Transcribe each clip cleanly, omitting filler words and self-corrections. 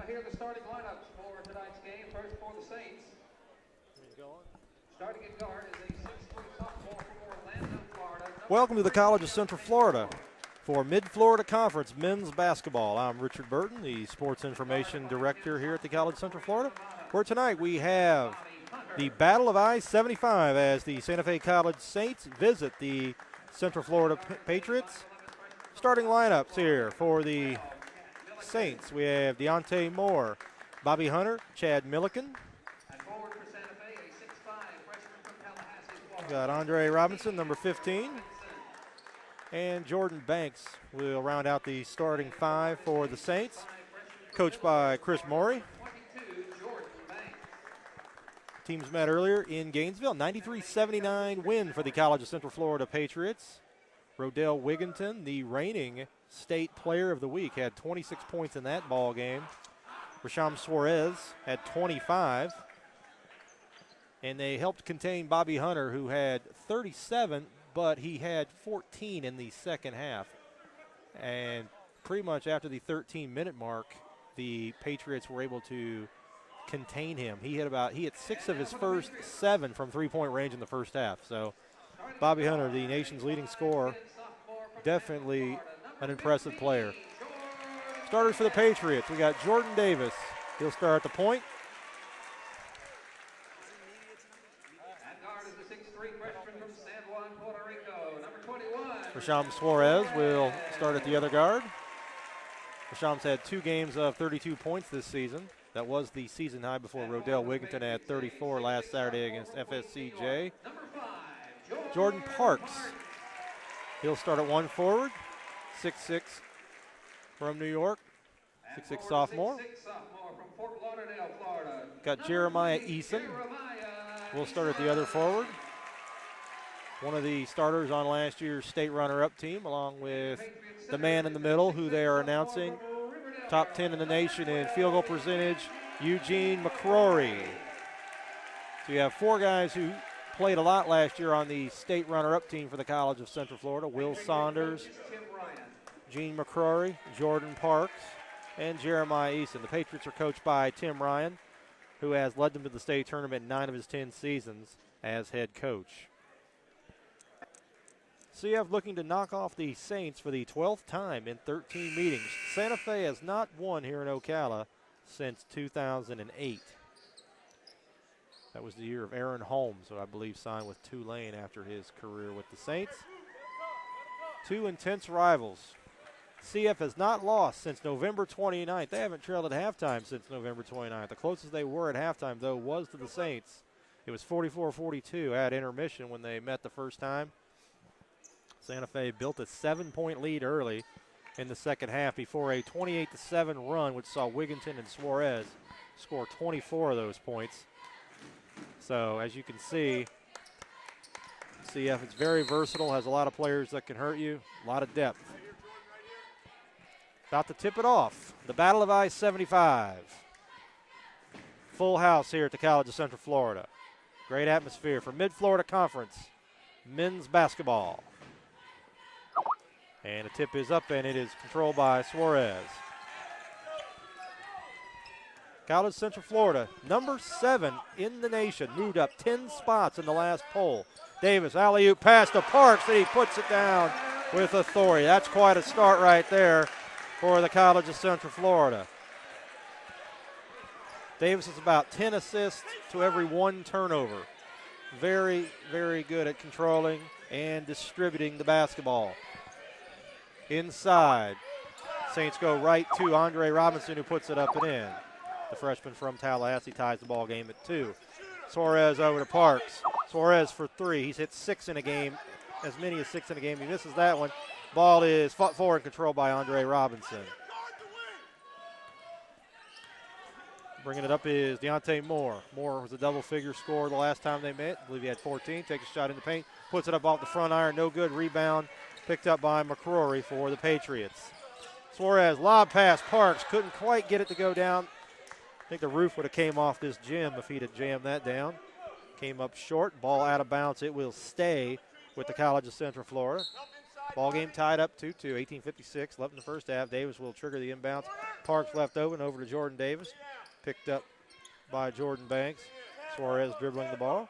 here are the starting lineups for tonight's game. First for the Saints. Starting at guard is a 6'3" sophomore from Orlando, Florida. Welcome to the College of Central Florida for Mid-Florida Conference men's basketball. I'm Richard Burton, the Sports Information Director here at the College of Central Florida, where tonight we have the Battle of I-75 as the Santa Fe College Saints visit the Central Florida Patriots. Starting lineups here for the Saints. We have Deontay Moore, Bobby Hunter, Chad Milliken. We got Andre Robinson, number 15. And Jordan Banks will round out the starting five for the Saints, coached by Chris Morey. Teams met earlier in Gainesville. 93-79 win for the College of Central Florida Patriots. Rodell Wigginton, the reigning state player of the week, had 26 points in that ball game. Rasham Suarez had 25. And they helped contain Bobby Hunter, who had 37, but he had 14 in the second half. And pretty much after the 13-minute mark, the Patriots were able to contain him. He had 6 of his first 7 from three-point range in the first half. So Bobby Hunter, the nation's leading scorer, definitely an impressive player. Starters for the Patriots, we got Jordan Davis. He'll start at the point. Rasham Suarez will start at the other guard. Rasham's had 2 games of 32 points this season. That was the season high before Rodell Wigginton had 34 last Saturday against FSCJ. Jordan Parks, he'll start at 1 forward, 6'6" from New York, 6'6" sophomore. Got Jeremiah Eason, will start at the other forward. One of the starters on last year's state runner-up team, along with the man in the middle, who they are announcing top 10 in the nation in field goal percentage, Eugene McCrory. So you have 4 guys who played a lot last year on the state runner-up team for the College of Central Florida: Will Saunders, Gene McCrory, Jordan Parks, and Jeremiah Eason. The Patriots are coached by Tim Ryan, who has led them to the state tournament in 9 of his 10 seasons as head coach. CF looking to knock off the Saints for the 12th time in 13 meetings. Santa Fe has not won here in Ocala since 2008. That was the year of Aaron Holmes, who I believe signed with Tulane after his career with the Saints. 2 intense rivals. CF has not lost since November 29th. They haven't trailed at halftime since November 29th. The closest they were at halftime, though, was to the Saints. It was 44-42 at intermission when they met the first time. Santa Fe built a 7-point lead early in the second half before a 28-7 run, which saw Wigginton and Suarez score 24 of those points. So as you can see, CF is very versatile, has a lot of players that can hurt you, a lot of depth. About to tip it off, the Battle of I-75. Full house here at the College of Central Florida. Great atmosphere for Mid-Florida Conference men's basketball. And the tip is up, and it is controlled by Suarez. College Central Florida, number 7 in the nation, moved up 10 spots in the last poll. Davis, alley-oop pass to Parks, and he puts it down with authority. That's quite a start right there for the College of Central Florida. Davis is about 10 assists to every 1 turnover. Very, very good at controlling and distributing the basketball. Inside, Saints go right to Andre Robinson, who puts it up and in. The freshman from Tallahassee ties the ball game at 2. Suarez over to Parks. Suarez for 3. He's hit 6 in a game, as many as 6 in a game. He misses that one. Ball is fought forward and controlled by Andre Robinson. Bringing it up is Deontay Moore. Moore was a double-figure scorer the last time they met. I believe he had 14. Takes a shot in the paint. Puts it up off the front iron. No good. Rebound picked up by McCrory for the Patriots. Suarez, lob pass. Parks couldn't quite get it to go down. I think the roof would have came off this gym if he'd have jammed that down. Came up short. Ball out of bounds. It will stay with the College of Central Florida. Ball game tied up 2-2, 18:56 left in the first half. Davis will trigger the inbounds. Parks left open over to Jordan Davis. Picked up by Jordan Banks. Suarez dribbling the ball.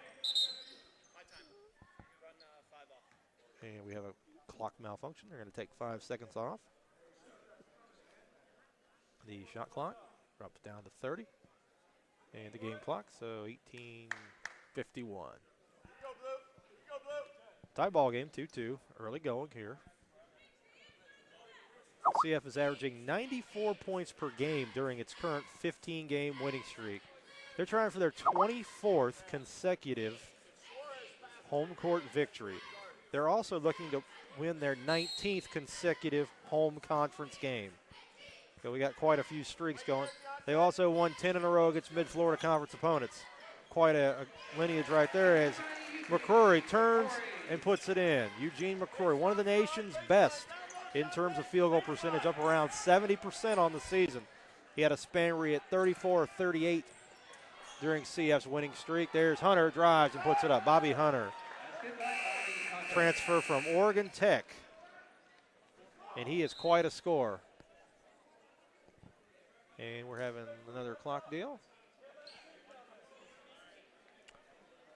And we have a clock malfunction. They're going to take 5 seconds off. The shot clock drops down to 30. And the game clock, so 18:51. Tie ball game, 2-2. Early going here. CF is averaging 94 points per game during its current 15-game winning streak. They're trying for their 24th consecutive home court victory. They're also looking to win their 19th consecutive home conference game. So we got quite a few streaks going. They also won 10 in a row against Mid-Florida Conference opponents. Quite a lineage right there as McCrory turns and puts it in. Eugene McCrory, one of the nation's best in terms of field goal percentage, up around 70% on the season. He had a span where he hit 34 or 38 during CF's winning streak. There's Hunter, drives and puts it up. Bobby Hunter, transfer from Oregon Tech. And he is quite a scorer. And we're having another clock deal.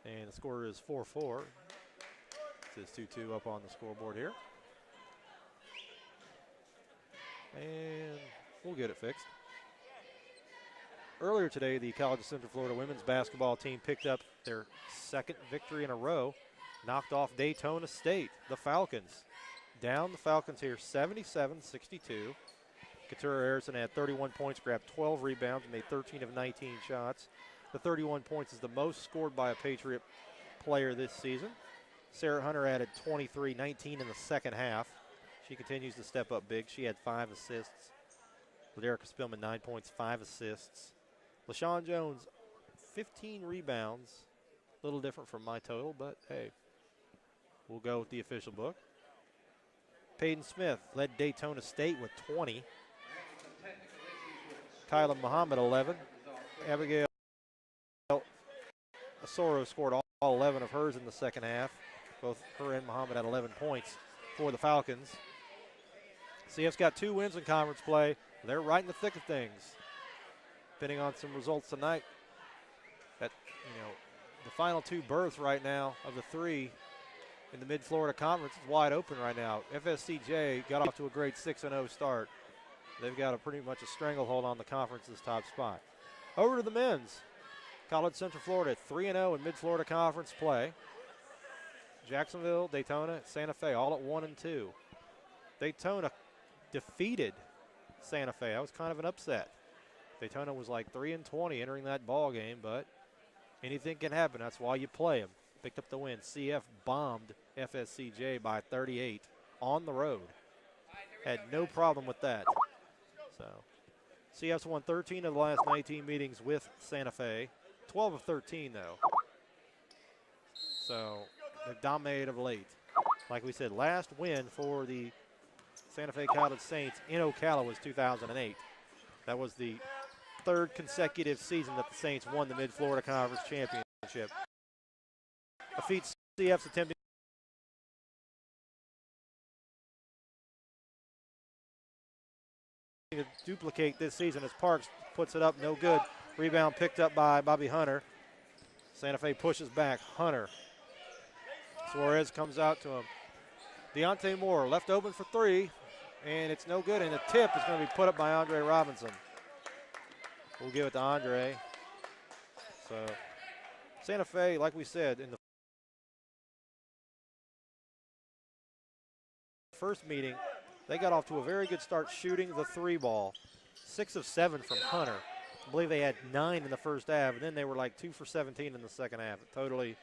And the score is 4-4. It says 2-2 up on the scoreboard here. And we'll get it fixed. Earlier today, the College of Central Florida women's basketball team picked up their second victory in a row, knocked off Daytona State, the Falcons. Down the Falcons here, 77-62. Katura Harrison had 31 points, grabbed 12 rebounds, and made 13 of 19 shots. The 31 points is the most scored by a Patriot player this season. Sarah Hunter added 23, 19 in the second half. She continues to step up big. She had 5 assists. Laderica Spillman, 9 points, 5 assists. LaShawn Jones, 15 rebounds. A little different from my total, but hey, we'll go with the official book. Peyton Smith led Daytona State with 20. Kyla Muhammad, 11. Abigail Asoro scored all 11 of hers in the second half. Both her and Muhammad had 11 points for the Falcons. CF's got 2 wins in conference play. They're right in the thick of things. Depending on some results tonight, the final 2 berths right now of the 3 in the Mid-Florida Conference is wide open right now. FSCJ got off to a great 6-0 start. They've got a pretty much a stranglehold on the conference's top spot. Over to the men's. College Central Florida 3-0 in Mid-Florida Conference play. Jacksonville, Daytona, Santa Fe all at 1-2. Daytona defeated Santa Fe. That was kind of an upset. Daytona was like 3-20 entering that ball game, but anything can happen. That's why you play them. Picked up the win. CF bombed FSCJ by 38 on the road. Had no problem with that. So CF's won 13 of the last 19 meetings with Santa Fe. 12 of 13, though. So they've dominated of late. Like we said, last win for the Santa Fe College Saints in Ocala was 2008. That was the 3rd consecutive season that the Saints won the Mid-Florida Conference Championship. A feat CF's attempting to duplicate this season as Parks puts it up, no good. Rebound picked up by Bobby Hunter. Santa Fe pushes back. Hunter. Suarez comes out to him. Deontay Moore left open for 3, and it's no good, and the tip is going to be put up by Andre Robinson. We'll give it to Andre. So Santa Fe, like we said, in the first meeting, they got off to a very good start shooting the 3 ball. 6 of 7 from Hunter. I believe they had 9 in the first half, and then they were like 2 for 17 in the second half. It totally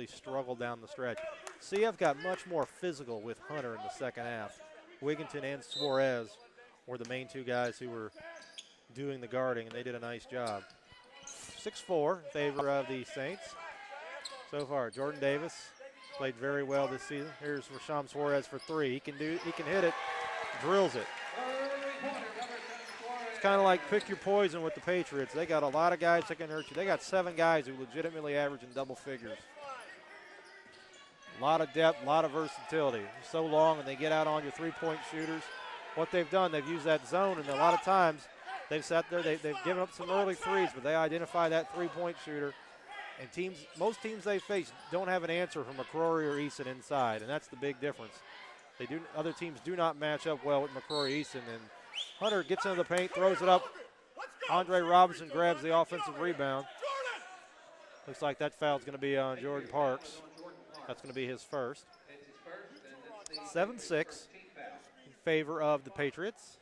struggled down the stretch. CF got much more physical with Hunter in the second half. Wigginton and Suarez were the main 2 guys who were doing the guarding, and they did a nice job. 6-4 in favor of the Saints. So far, Jordan Davis played very well this season. Here's Rasham Suarez for 3. He can hit it, drills it. It's kind of like pick your poison with the Patriots. They got a lot of guys that can hurt you. They got 7 guys who legitimately average in double figures. A lot of depth, a lot of versatility. They're so long, and they get out on your 3-point shooters. what they've done, they've used that zone, and a lot of times they've sat there, they've given up some early threes, but they identify that three-point shooter. And most teams they face don't have an answer from McCrory or Eason inside, and that's the big difference. Other teams do not match up well with McCrory Eason, and Hunter gets into the paint, throws it up. Andre Robinson grabs the offensive rebound. Looks like that foul's going to be on Jordan Parks. That's going to be his first. 7-6 in favor of the Patriots.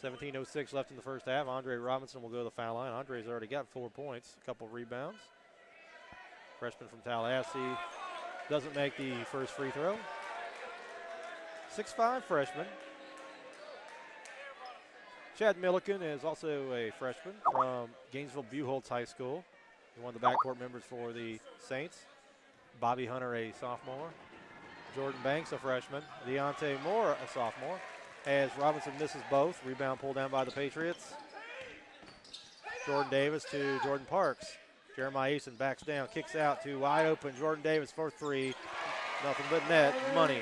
17:06 left in the first half. Andre Robinson will go to the foul line. Andre's already got 4 points, a couple rebounds. Freshman from Tallahassee doesn't make the first free throw. 6'5" freshman. Chad Milliken is also a freshman from Gainesville-Buchholz High School. He's one of the backcourt members for the Saints. Bobby Hunter, a sophomore. Jordan Banks, a freshman. Deontay Moore, a sophomore. As Robinson misses both. Rebound pulled down by the Patriots. Jordan Davis to Jordan Parks. Jeremiah Eason backs down, kicks out to wide open Jordan Davis for three. Nothing but net, money.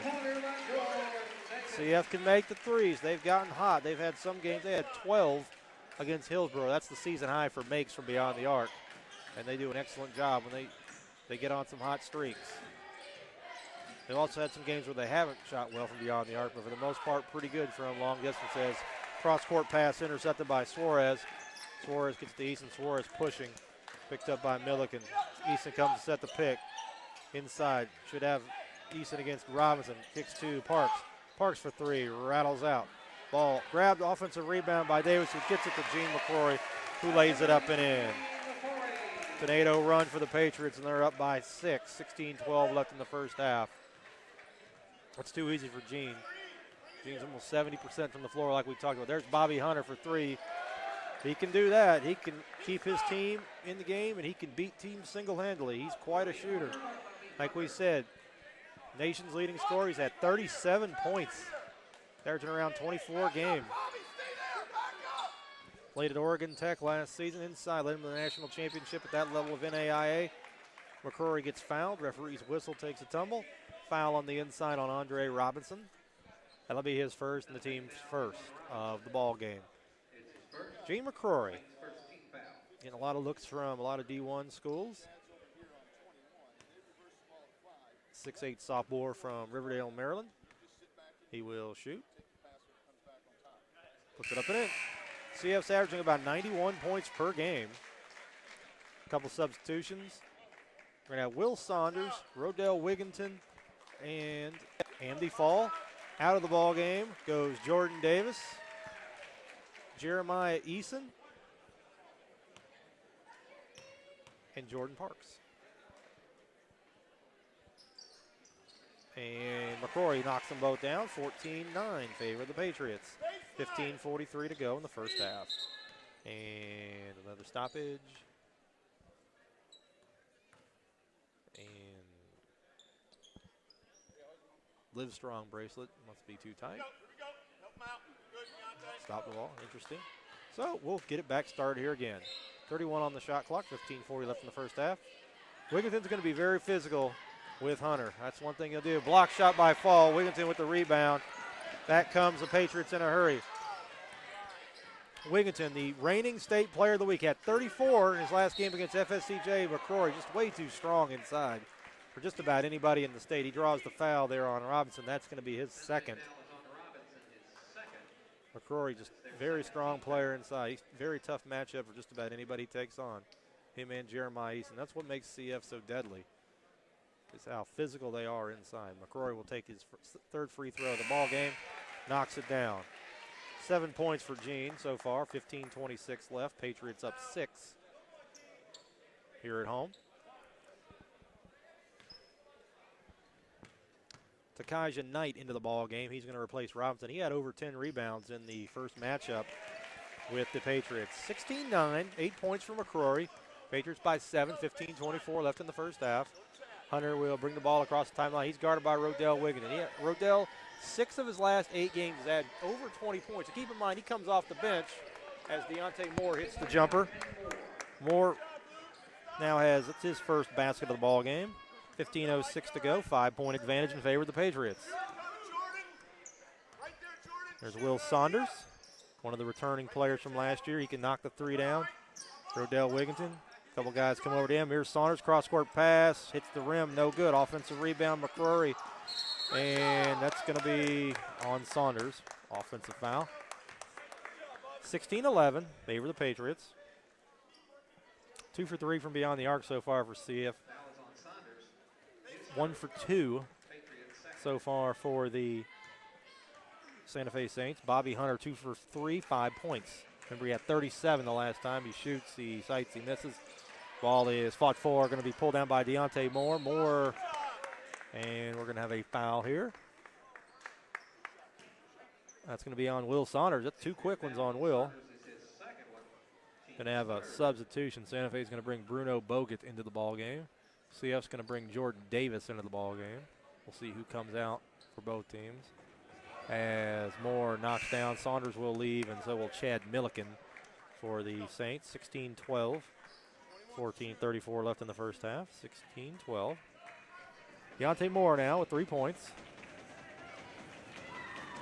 CF can make the threes. They've gotten hot. They've had some games. They had 12 against Hillsborough. That's the season high for makes from beyond the arc. And they do an excellent job when they get on some hot streaks. They've also had some games where they haven't shot well from beyond the arc, but for the most part, pretty good from long distance. As cross-court pass intercepted by Suarez. Suarez gets to Eason. Suarez pushing. Picked up by Milliken. Eason comes to set the pick. Inside. Should have Eason against Robinson. Kicks to Parks. Parks for three. Rattles out. Ball grabbed. Offensive rebound by Davis, who gets it to Gene McCrory, who lays it up and in. Tornado run for the Patriots, and they're up by 6. 16-12 left in the first half. That's too easy for Gene. Gene's almost 70% from the floor like we talked about. There's Bobby Hunter for three. He can do that. He can keep his team in the game, and he can beat teams single-handedly. He's quite a shooter. Like we said, nation's leading scorer. He's had 37 points, averaging around 24 a game. Played at Oregon Tech last season inside, led him to the national championship at that level of NAIA. McCrory gets fouled. Referee's whistle takes a tumble. Foul on the inside on Andre Robinson. That'll be his first and the team's first of the ball game. Gene McCrory getting a lot of looks from a lot of D1 schools. 6'8" sophomore from Riverdale, Maryland. He will shoot. Puts it up and in. CF's averaging about 91 points per game. A couple substitutions. We're going to have Will Saunders, Rodell Wigginton, and Andy Fall. Out of the ball game goes Jordan Davis, Jeremiah Eason, and Jordan Parks. And McCrory knocks them both down. 14-9 favor of the Patriots. 15:43 to go in the first half. And another stoppage. And Livestrong bracelet must be too tight. Stop the ball. Interesting. So we'll get it back started here again. 31 on the shot clock. 15:40 left in the first half. Wigginton's going to be very physical with Hunter. That's one thing he'll do. Block shot by Fall. Wigginton with the rebound. Back comes the Patriots in a hurry. Wigginton, the reigning state player of the week, had 34 in his last game against FSCJ. McCrory just way too strong inside for just about anybody in the state. He draws the foul there on Robinson. That's going to be his second. McCrory, just very strong player inside. He's very tough matchup for just about anybody he takes on. Him and Jeremiah Eason. That's what makes CF so deadly. Is how physical they are inside. McCrory will take his third free throw of the ball game, knocks it down. 7 points for Gene so far. 15:26 left. Patriots up 6 here at home. Takijah Knight into the ball game. He's going to replace Robinson. He had over 10 rebounds in the first matchup with the Patriots. 16-9, 8 points for McCrory. Patriots by 7, 15:24 left in the first half. Hunter will bring the ball across the timeline. He's guarded by Rodell Wigginton. Rodell, 6 of his last 8 games, has had over 20 points. So keep in mind, he comes off the bench as Deontay Moore hits the jumper. Moore now has, it's his first basket of the ball game. 15:06 to go, 5-point advantage in favor of the Patriots. There's Will Saunders, one of the returning players from last year. He can knock the three down. Rodell Wigginton, a couple guys come over to him. Here's Saunders, cross-court pass, hits the rim, no good. Offensive rebound, McCrory, and that's going to be on Saunders. Offensive foul. 16-11, favor the Patriots. 2 for 3 from beyond the arc so far for CF. 1 for 2 so far for the Santa Fe Saints. Bobby Hunter 2 for 3, 5 points. Remember, he had 37 the last time. He shoots, he sights, he misses. Ball is fought for, going to be pulled down by Deontay Moore. And we're going to have a foul here. That's going to be on Will Saunders. That's 2 quick ones on Will. Going to have a substitution. Santa Fe is going to bring Bruno Bogut into the ball game. CF's going to bring Jordan Davis into the ball game. We'll see who comes out for both teams. As Moore knocks down, Saunders will leave, and so will Chad Milliken for the Saints. 16-12, 14:34 left in the first half. 16-12. Deontay Moore now with 3 points.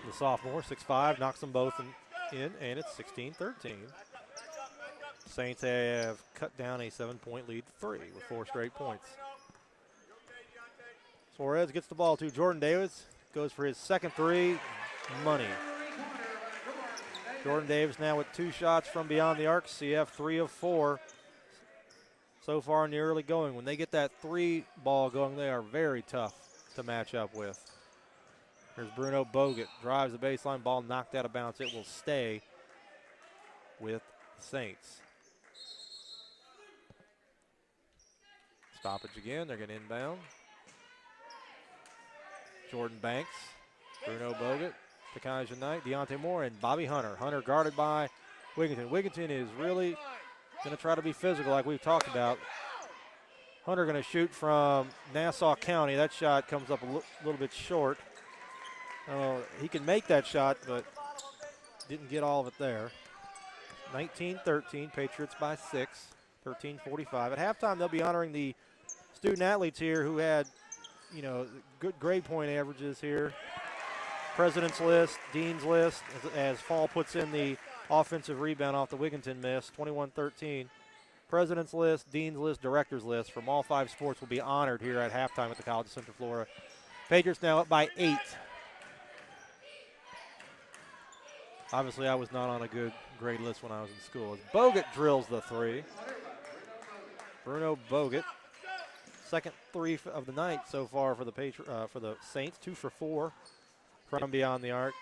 The sophomore, 6'5", knocks them both in, and it's 16-13. Saints have cut down a 7-point lead to 3 with 4 straight points. Suarez gets the ball to Jordan Davis. Goes for his second three. Money. Jordan Davis now with 2 shots from beyond the arc. CF 3 of 4 so far in the early going. When they get that 3 ball going, they are very tough to match up with. There's Bruno Bogut. Drives the baseline. Ball knocked out of bounds. It will stay with the Saints. Stoppage again. They're going to inbound. Jordan Banks, Bruno Bogut, Takaja Knight, Deontay Moore, and Bobby Hunter. Hunter guarded by Wigginton. Wigginton is really going to try to be physical like we've talked about. Hunter going to shoot from Nassau County. That shot comes up a little bit short. He can make that shot, but didn't get all of it there. 19-13, Patriots by 6, 13:45. At halftime, they'll be honoring the student athletes here who had, good grade point averages here. President's list, Dean's list, as Fall puts in the offensive rebound off the Wigginton miss, 21-13. President's list, Dean's list, Director's list from all 5 sports will be honored here at halftime at the College of Central Florida. Patriots now up by 8. Obviously, I was not on a good grade list when I was in school. As Bogut drills the 3. Bruno Bogut. Second 3 of the night so far for the Saints. 2 for 4 from beyond the arc.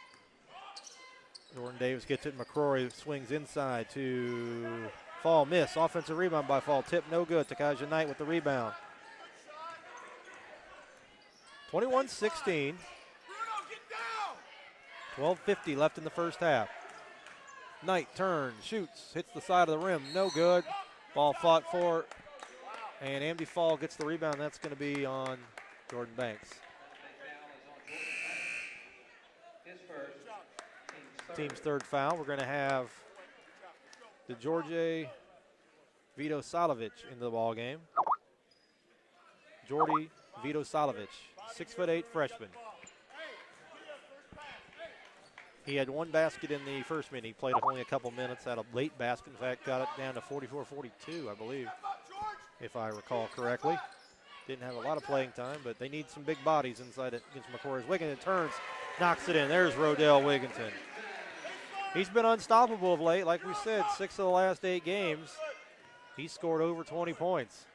Jordan Davis gets it. McCrory swings inside to Fall. Miss. Offensive rebound by Fall. Tip no good. Takaja Knight with the rebound. 21-16. 12:50 left in the first half. Knight turns, shoots, hits the side of the rim. No good. Ball fought for. And Amity Fall gets the rebound. That's going to be on Jordan Banks. Team's third foul. We're going to have the George Vito Salovic into the ball game. Jordy Vito Salovic, 6'8" freshman. He had 1 basket in the first minute. He played only a couple minutes, had a late basket. In fact, got it down to 44-42, I believe, if I recall correctly. Didn't have a lot of playing time, but they need some big bodies inside it against McCrory's. Wigginton turns, knocks it in. There's Rodell Wigginton. He's been unstoppable of late. Like we said, 6 of the last 8 games, he scored over 20 points.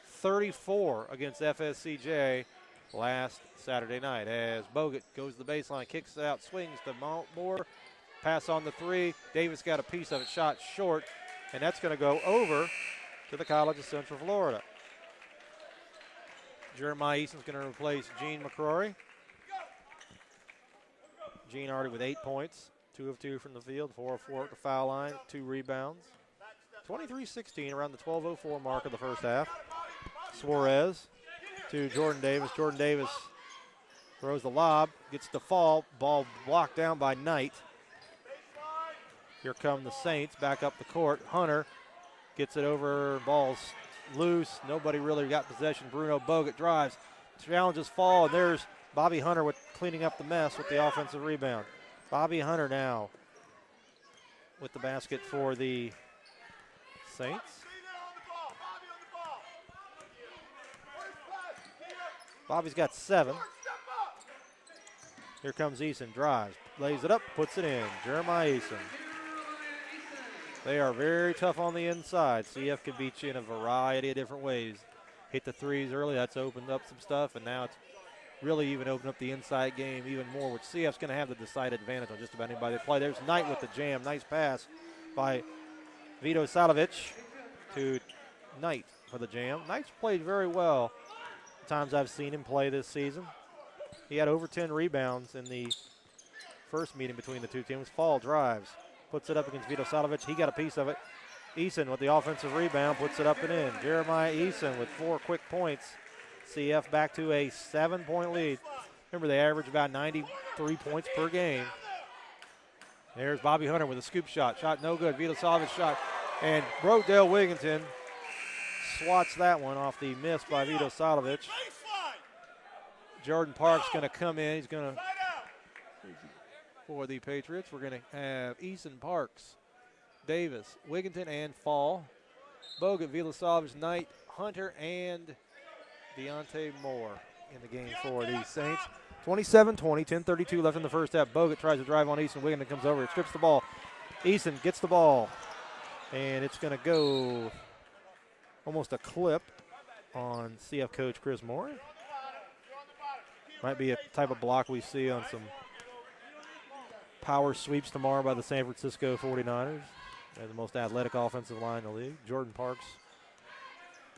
34 against FSCJ last Saturday night as Bogut goes to the baseline, kicks it out, swings to Moore, pass on the 3. Davis got a piece of it, shot short, and that's going to go over to the College of Central Florida. Jeremiah Easton's going to replace Gene McCrory. Gene already with 8 points, 2 of 2 from the field, 4 of 4 at the foul line, 2 rebounds. 23-16 around the 12:04 mark of the first half. Suarez to Jordan Davis. Jordan Davis throws the lob, gets the fall. Ball blocked down by Knight. Here come the Saints back up the court. Hunter gets it over. Ball's loose. Nobody really got possession. Bruno Bogut drives, challenges Fall, and there's Bobby Hunter with cleaning up the mess with the offensive rebound. Bobby Hunter now with the basket for the Saints. Bobby's got 7. Here comes Eason, drives, lays it up, puts it in. Jeremiah Eason. They are very tough on the inside. CF can beat you in a variety of different ways. Hit the threes early, that's opened up some stuff, and now it's really even opened up the inside game even more, which CF's going to have the decided advantage on just about anybody they play. There's Knight with the jam. Nice pass by Vito Salovich to Knight for the jam. Knight's played very well the times I've seen him play this season. He had over 10 rebounds in the first meeting between the two teams. Fall drives, puts it up against Vito Salovich. He got a piece of it. Eason with the offensive rebound, puts it up and in. Jeremiah Eason with 4 quick points. CF back to a 7-point lead. Remember, they average about 93 points per game. There's Bobby Hunter with a scoop shot. Shot no good. Vito Salovich shot. And Brodell Wigginton swats that one off the miss by Vito Salovich. Jordan Parks going to come in. He's going to, for the Patriots, we're going to have Eason, Parks, Davis, Wigginton, and Fall. Bogut, Vito Salovich, Knight, Hunter, and Deontay Moore in the game for the Saints. 27-20, 10:32 left in the first half. Bogut tries to drive on Eason. Wigginton comes over, strips the ball. Eason gets the ball, and it's going to go almost a clip on CF coach Chris Moore. Might be a type of block we see on some power sweeps tomorrow by the San Francisco 49ers. They're the most athletic offensive line in the league. Jordan Parks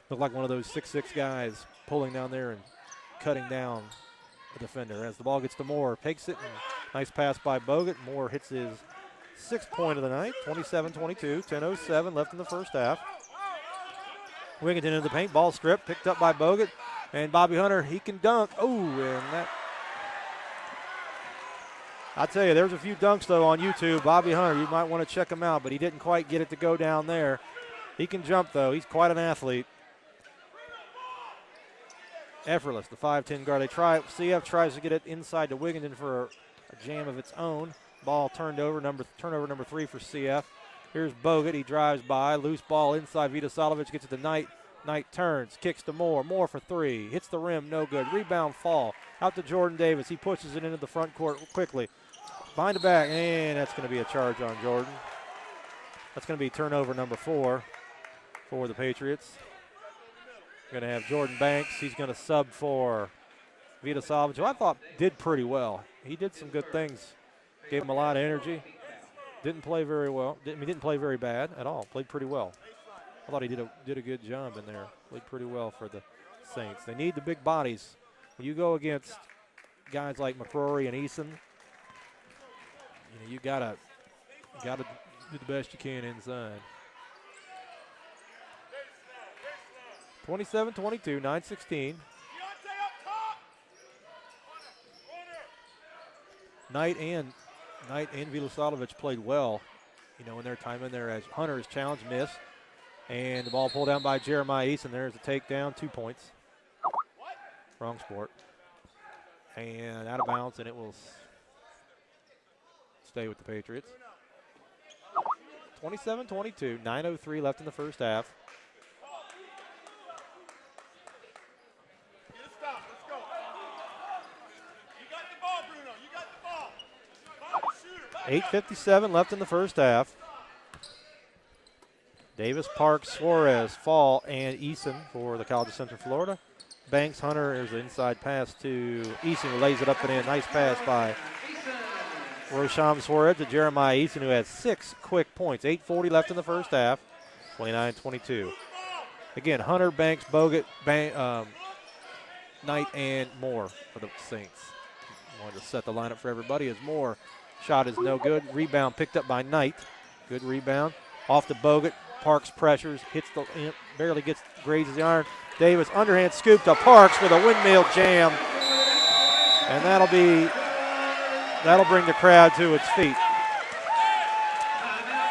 looked like one of those 6'6" guys pulling down there and cutting down the defender. As the ball gets to Moore, takes it, and nice pass by Bogut. Moore hits his 6th point of the night, 27-22, 10:07 left in the first half. Wigginton into the paint, ball stripped, picked up by Bogut, and Bobby Hunter, he can dunk. Oh, and that, I tell you, there's a few dunks, though, on YouTube. Bobby Hunter, you might want to check him out, but he didn't quite get it to go down there. He can jump, though. He's quite an athlete. Effortless, the 5'10" guard. CF tries to get it inside to Wigginton for a jam of its own. Ball turned over, turnover number 3 for CF. Here's Bogut. He drives by. Loose ball inside. Vito Salovich gets it to Knight. Knight turns, kicks to Moore. Moore for 3. Hits the rim, no good. Rebound, Fall. Out to Jordan Davis. He pushes it into the front court quickly. Behind the back, and that's going to be a charge on Jordan. That's going to be turnover number 4 for the Patriots. Going to have Jordan Banks. He's going to sub for Vito Salovich, who I thought did pretty well. He did some good things. Gave him a lot of energy. Didn't play very well. Didn't play very bad at all. Played pretty well. I thought he did a good job in there. Played pretty well for the Saints. They need the big bodies. When you go against guys like McCrory and Eason, you gotta do the best you can inside. 27-22, 9:16. Knight and Vito Salovich played well, in their time in there as Hunter's challenge missed. And the ball pulled down by Jeremiah Eason. There's a takedown, 2 points. Wrong sport. And out of bounds, and it will stay with the Patriots. 27-22, 9:03 left in the first half. Let's go. You got the ball, Bruno. You got the ball. 8:57 left in the first half. Davis, Parks, Suarez, Fall, and Eason for the College of Central Florida. Banks, Hunter, there's an inside pass to Eason, who lays it up and in. Nice pass by Rosham Suarez to Jeremiah Eason, who has 6 quick points. 8:40 left in the first half, 29-22. Again, Hunter, Banks, Bogut, Knight, and Moore for the Saints. Wanted to set the lineup for everybody as Moore. Shot is no good. Rebound picked up by Knight. Good rebound. Off to Bogut. Parks pressures, barely grazes the iron. Davis underhand scoop to Parks with a windmill jam, and that'll bring the crowd to its feet.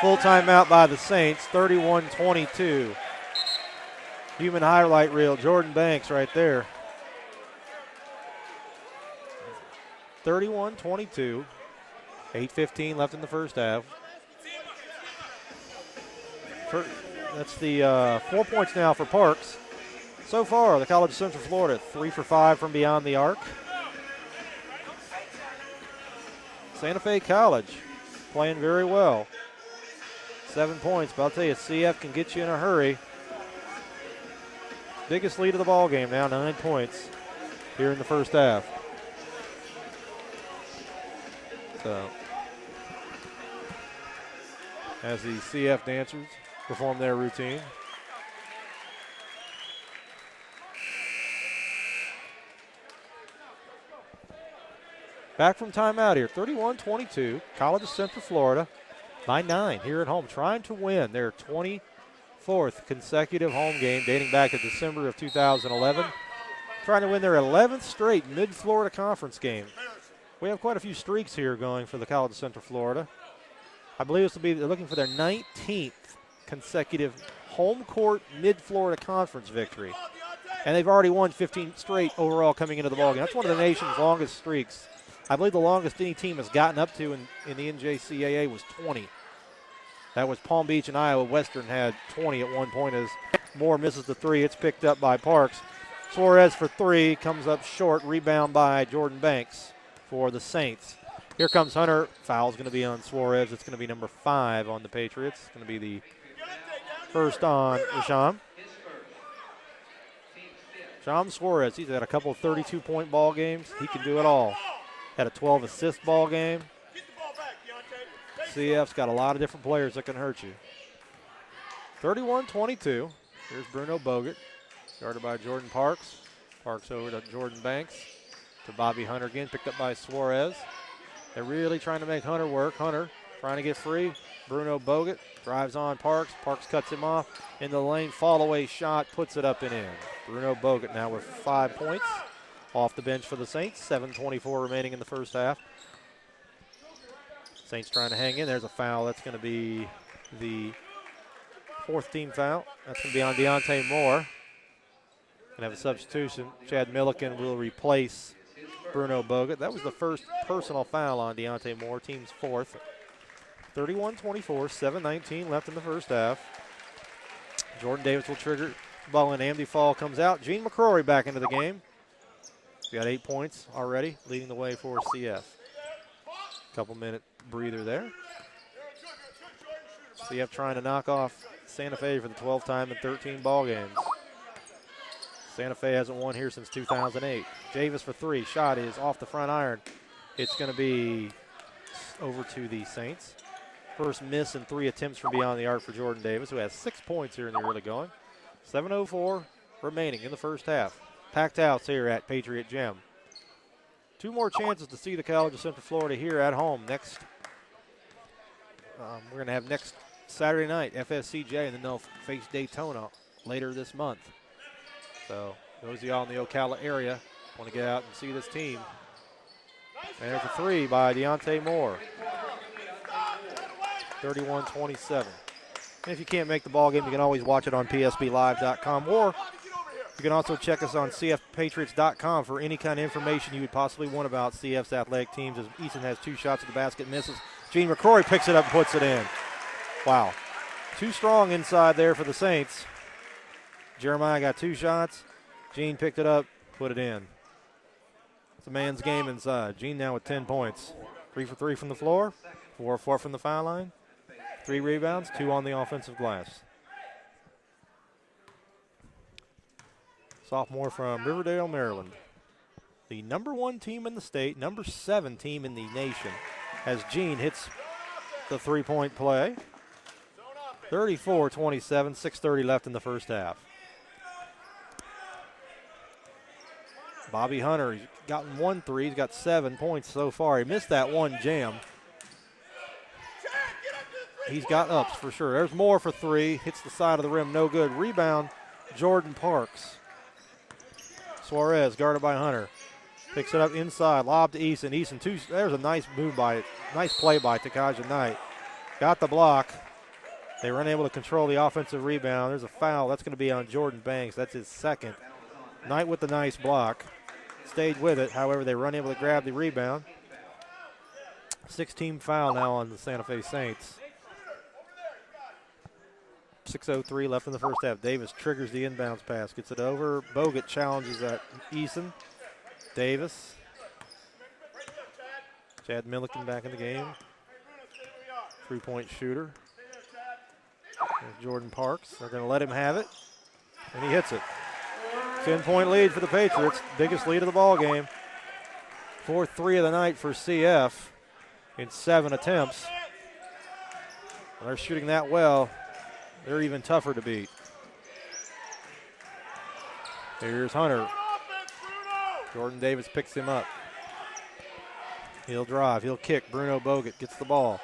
Full timeout by the Saints, 31-22. Human highlight reel, Jordan Banks right there. 31-22. 8:15 left in the first half. That's the 4 points now for Parks. So far, the College of Central Florida, 3 for 5 from beyond the arc. Santa Fe College playing very well. 7 points, but I'll tell you, CF can get you in a hurry. Biggest lead of the ball game now, 9 points here in the first half. So, as the CF dancers perform their routine. Back from timeout here, 31-22, College of Central Florida by 9 here at home, trying to win their 24th consecutive home game dating back to December of 2011. Trying to win their 11th straight Mid-Florida Conference game. We have quite a few streaks here going for the College of Central Florida. I believe this will be, they're looking for their 19th consecutive home court Mid-Florida Conference victory. And they've already won 15 straight overall coming into the ballgame. That's one of the nation's longest streaks. I believe the longest any team has gotten up to in the NJCAA was 20. That was Palm Beach and Iowa Western had 20 at one point as Moore misses the three. It's picked up by Parks. Suarez for three, comes up short. Rebound by Jordan Banks for the Saints. Here comes Hunter. Foul's going to be on Suarez. It's going to be number 5 on the Patriots. It's going to be the first on Rasham. Rasham Suarez, he's had a couple of 32-point ball games. He can do it all. Had a 12-assist ball game. CF's got a lot of different players that can hurt you. 31-22. Here's Bruno Bogut, guarded by Jordan Parks. Parks over to Jordan Banks. To Bobby Hunter again, picked up by Suarez. They're really trying to make Hunter work. Hunter trying to get free. Bruno Bogut drives on Parks. Parks cuts him off. In the lane, fall away shot, puts it up and in. Bruno Bogut now with 5 points. Off the bench for the Saints, 7:24 remaining in the first half. Saints trying to hang in. There's a foul. That's going to be the 4th team foul. That's going to be on Deontay Moore. Going to have a substitution. Chad Milliken will replace Bruno Bogut. That was the first personal foul on Deontay Moore, team's 4th. 31-24, 7:19 left in the first half. Jordan Davis will trigger the ball in. Amdi Fall comes out. Gene McCrory back into the game. He's got 8 points already, leading the way for CF. Couple-minute breather there. CF trying to knock off Santa Fe for the 12th time in 13 ball games. Santa Fe hasn't won here since 2008. Davis for three. Shot is off the front iron. It's going to be over to the Saints. First miss in 3 attempts from beyond the arc for Jordan Davis, who has 6 points here in the early going. 7:04 remaining in the first half. Packed house here at Patriot Gym. 2 more chances to see the College of Central Florida here at home. Next, we're going to have next Saturday night, FSCJ, and then they'll face Daytona later this month. So those of y'all in the Ocala area want to get out and see this team. And there's a 3 by Deontay Moore. 31-27. And if you can't make the ball game, you can always watch it on psblive.com, or you can also check us on cfpatriots.com for any kind of information you would possibly want about CF's athletic teams. As Easton has 2 shots at the basket, misses. Gene McCrory picks it up and puts it in. Wow. Too strong inside there for the Saints. Jeremiah got 2 shots. Gene picked it up, put it in. It's a man's game inside. Gene now with 10 points. 3 for 3 from the floor, 4 for 4 from the foul line, 3 rebounds, 2 on the offensive glass. Sophomore from Riverdale, Maryland. The number 1 team in the state, number 7 team in the nation, as Gene hits the 3-point play. 34-27, 6:30 left in the first half. Bobby Hunter, he's gotten 1 3. He's got 7 points so far. He missed that 1 jam. He's got ups for sure. There's Moore for 3. Hits the side of the rim, no good. Rebound, Jordan Parks. Suarez guarded by Hunter. Picks it up inside, lob to Easton. Easton, there's a nice move by, nice play by Takaja Knight. Got the block. They were unable to control the offensive rebound. There's a foul. That's going to be on Jordan Banks. That's his 2nd. Knight with the nice block. Stayed with it. However, they were unable to grab the rebound. 6-team foul now on the Santa Fe Saints. 6:03 left in the first half. Davis triggers the inbounds pass, gets it over. Bogut challenges at Eason. Davis. Chad Milliken back in the game. 3-point shooter. There's Jordan Parks. They're going to let him have it, and he hits it. 10-point lead for the Patriots. Biggest lead of the ball game. 4th three of the night for CF in 7 attempts. When they're shooting that well, they're even tougher to beat. Here's Hunter. Jordan Davis picks him up. He'll drive. He'll kick. Bruno Bogut gets the ball.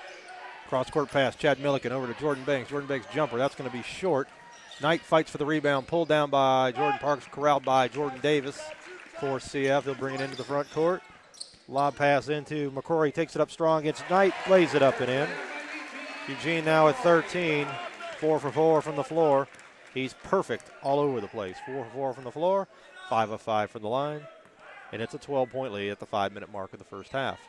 Cross-court pass. Chad Milliken over to Jordan Banks. Jordan Banks jumper. That's going to be short. Knight fights for the rebound. Pulled down by Jordan Parks. Corralled by Jordan Davis for CF. He'll bring it into the front court. Lob pass into McCrory. Takes it up strong against Knight. Lays it up and in. Eugene now at 13. 4 for 4 from the floor. He's perfect all over the place. 4 for 4 from the floor. 5 of 5 from the line. And it's a 12-point lead at the 5-minute mark of the first half.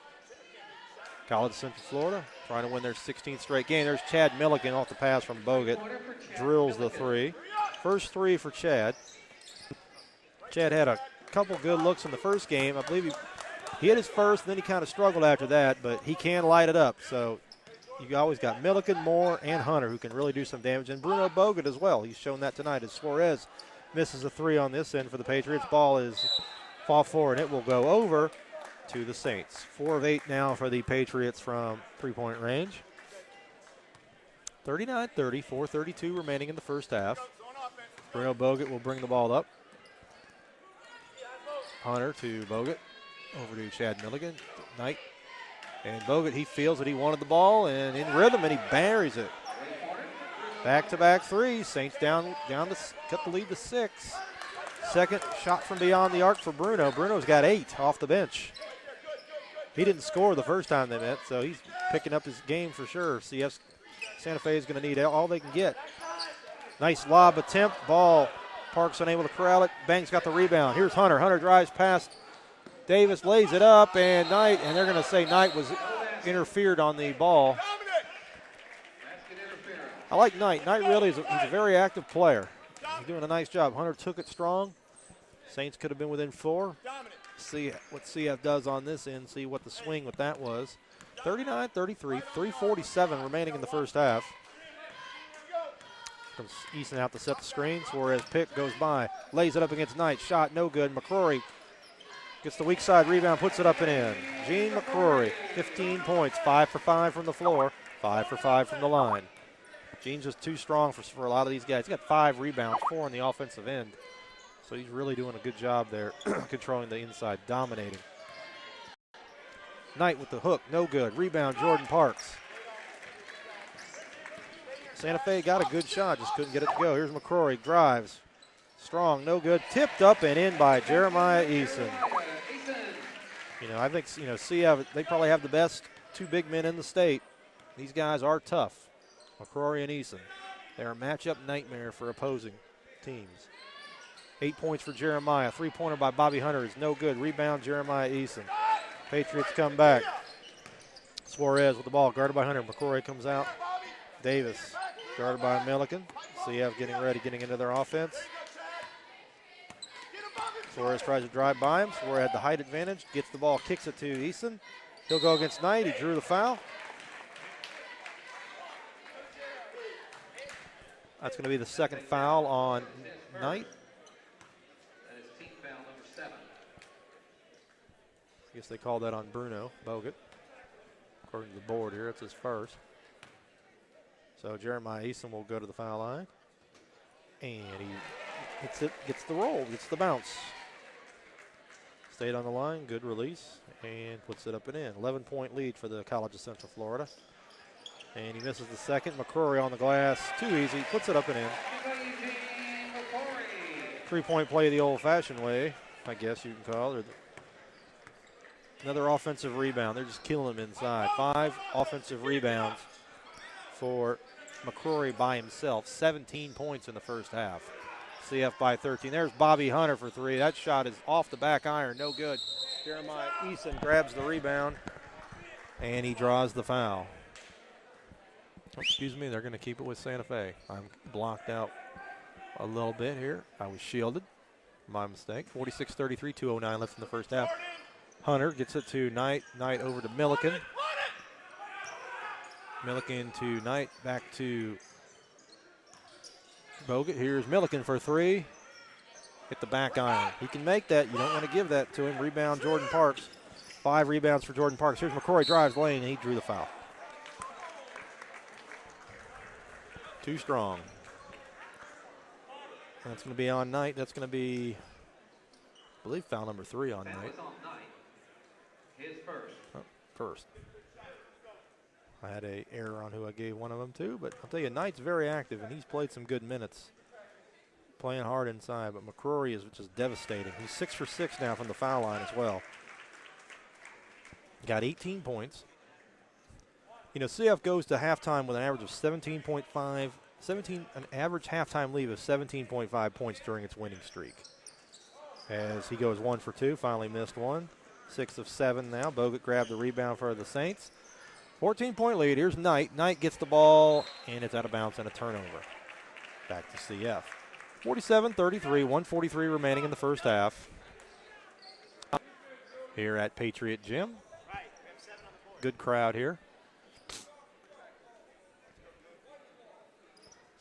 College of Central Florida trying to win their 16th straight game. There's Chad Milliken off the pass from Bogut. Drills the three. First three for Chad. Chad had a couple good looks in the first game. I believe he hit his first, and then he kind of struggled after that, but he can light it up. So you always got Milliken, Moore, and Hunter who can really do some damage. And Bruno Bogut as well. He's shown that tonight as Suarez misses a three on this end for the Patriots. Ball is fall forward, and it will go over to the Saints. 4 of 8 now for the Patriots from three-point range. 39-30, 4:32 remaining in the first half. Bruno Bogut will bring the ball up. Hunter to Bogut. Over to Chad Milliken. Knight. And Bogut, he feels that he wanted the ball and in rhythm, and he buries it. Back-to-back threes. Saints down to cut the lead to 6. Second shot from beyond the arc for Bruno. Bruno's got 8 off the bench. He didn't score the first time they met, so he's picking up his game for sure. CF Santa Fe is going to need all they can get. Nice lob attempt. Ball. Parks unable to corral it. Banks got the rebound. Here's Hunter. Hunter drives past Davis, lays it up, and Knight, and they're going to say Knight was interfered on the ball. I like Knight. Knight really he's a very active player. He's doing a nice job. Hunter took it strong. Saints could have been within 4. See what CF does on this end, see what the swing with that was. 39-33, 3:47 remaining in the first half. Comes Eason out to set the screen. Suarez pick goes by, lays it up against Knight. Shot no good. McCrory gets the weak side rebound, puts it up and in. Gene McCrory, 15 points, 5 for 5 from the floor, 5 for 5 from the line. Gene's just too strong for a lot of these guys. He's got 5 rebounds, 4 on the offensive end. So he's really doing a good job there, controlling the inside, dominating. Knight with the hook, no good. Rebound, Jordan Parks. Santa Fe got a good shot, just couldn't get it to go. Here's McCrory, drives. Strong, no good. Tipped up and in by Jeremiah Eason. I think, CF, they probably have the best 2 big men in the state. These guys are tough. McCrory and Eason. They're a matchup nightmare for opposing teams. 8 points for Jeremiah. 3-pointer by Bobby Hunter is no good. Rebound, Jeremiah Eason. Patriots come back. Suarez with the ball, guarded by Hunter. McCrory comes out. Davis, guarded by Milliken. CF getting ready, getting into their offense. Suarez tries to drive by him. Suarez had the height advantage. Gets the ball, kicks it to Eason. He'll go against Knight. He drew the foul. That's going to be the second foul on Knight. I guess they called that on Bruno Bogut. According to the board here, it's his first. So Jeremiah Eason will go to the foul line. And he hits it, gets the roll, gets the bounce. Stayed on the line, good release, and puts it up and in. 11-point lead for the College of Central Florida. And he misses the second. McCrory on the glass, too easy, puts it up and in. 3-point play the old-fashioned way, I guess you can call it. Another offensive rebound. They're just killing him inside. 5 offensive rebounds for McCrory by himself. 17 points in the first half. CF by 13. There's Bobby Hunter for 3. That shot is off the back iron. No good. Jeremiah Eason grabs the rebound And he draws the foul. Oh, excuse me, they're going to keep it with Santa Fe. I'm blocked out a little bit here. I was shielded. My mistake. 46-33, 2:09 left in the first half. Hunter gets it to Knight. Knight over to Milliken. Milliken to Knight. Back to Bogut. Here's Milliken for three. Hit the back iron. He can make that. You don't want to give that to him. Rebound, Jordan Parks. 5 rebounds for Jordan Parks. Here's McCrory, drives lane, and he drew the foul. Too strong. That's going to be on Knight. That's going to be, I believe, foul number 3 on Knight. His first. Oh, first. I had an error on who I gave one of them to, but I'll tell you, Knight's very active, and he's played some good minutes. Playing hard inside, but McCrory is just devastating. He's 6 for 6 now from the foul line as well. Got 18 points. You know, CF goes to halftime with an average of 17.5, an average halftime lead of 17.5 points during its winning streak. As he goes 1 for 2, finally missed one. 6 of 7 now. Bogut grabbed the rebound for the Saints. 14-point lead. Here's Knight. Knight gets the ball, and it's out of bounds and a turnover. Back to CF. 47-33, 1:43 remaining in the first half. Here at Patriot Gym. Good crowd here.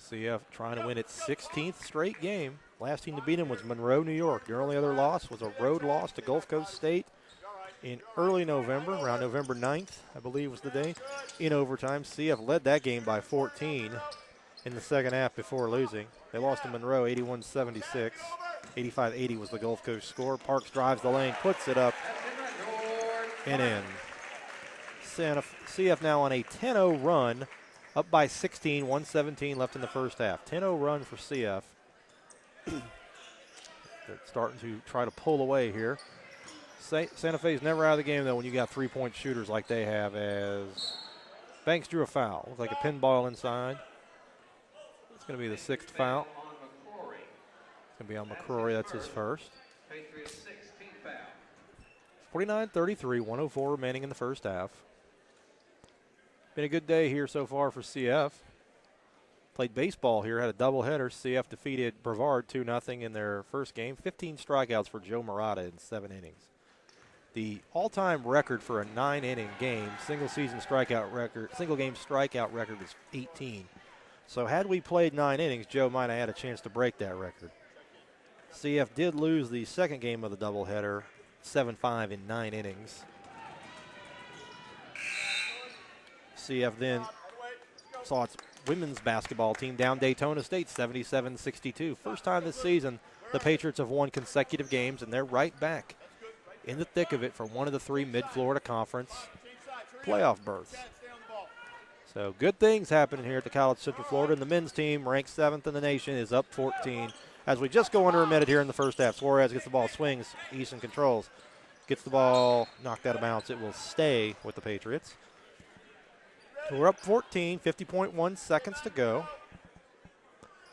CF trying to win its 16th straight game. Last team to beat him was Monroe, New York. Their only other loss was a road loss to Gulf Coast State in early November, around November 9th, I believe was the day, in overtime. CF led that game by 14 in the second half before losing. They lost to Monroe 81-76. 85-80 was the Gulf Coast score. Parks drives the lane, puts it up, and in. CF now on a 10-0 run, up by 16, 1:17 left in the first half. 10-0 run for CF. They're starting to try to pull away here. Santa Fe's never out of the game, though, when you got three-point shooters like they have, as Banks drew a foul. Looks like a pinball inside. It's going to be the 6th foul. It's going to be on McCrory. That's his first. 49-33, 1:04 remaining in the first half. Been a good day here so far for CF. Played baseball here, had a doubleheader. CF defeated Brevard 2-0 in their first game. 15 strikeouts for Joe Murata in 7 innings. The all-time record for a 9-inning game, single game strikeout record is 18. So had we played 9 innings, Joe might have had a chance to break that record. CF did lose the second game of the doubleheader, 7-5 in 9 innings. CF then saw its women's basketball team down Daytona State 77-62. First time this season the Patriots have won consecutive games, and they're right back in the thick of it for one of the 3 Mid-Florida Conference playoff berths. So good things happening here at the College Central Florida. And the men's team, ranked 7th in the nation, is up 14. As we just go under a minute here in the first half, Suarez gets the ball, swings, Easton controls. Gets the ball knocked out of bounds. It will stay with the Patriots. So we're up 14, 50.1 seconds to go.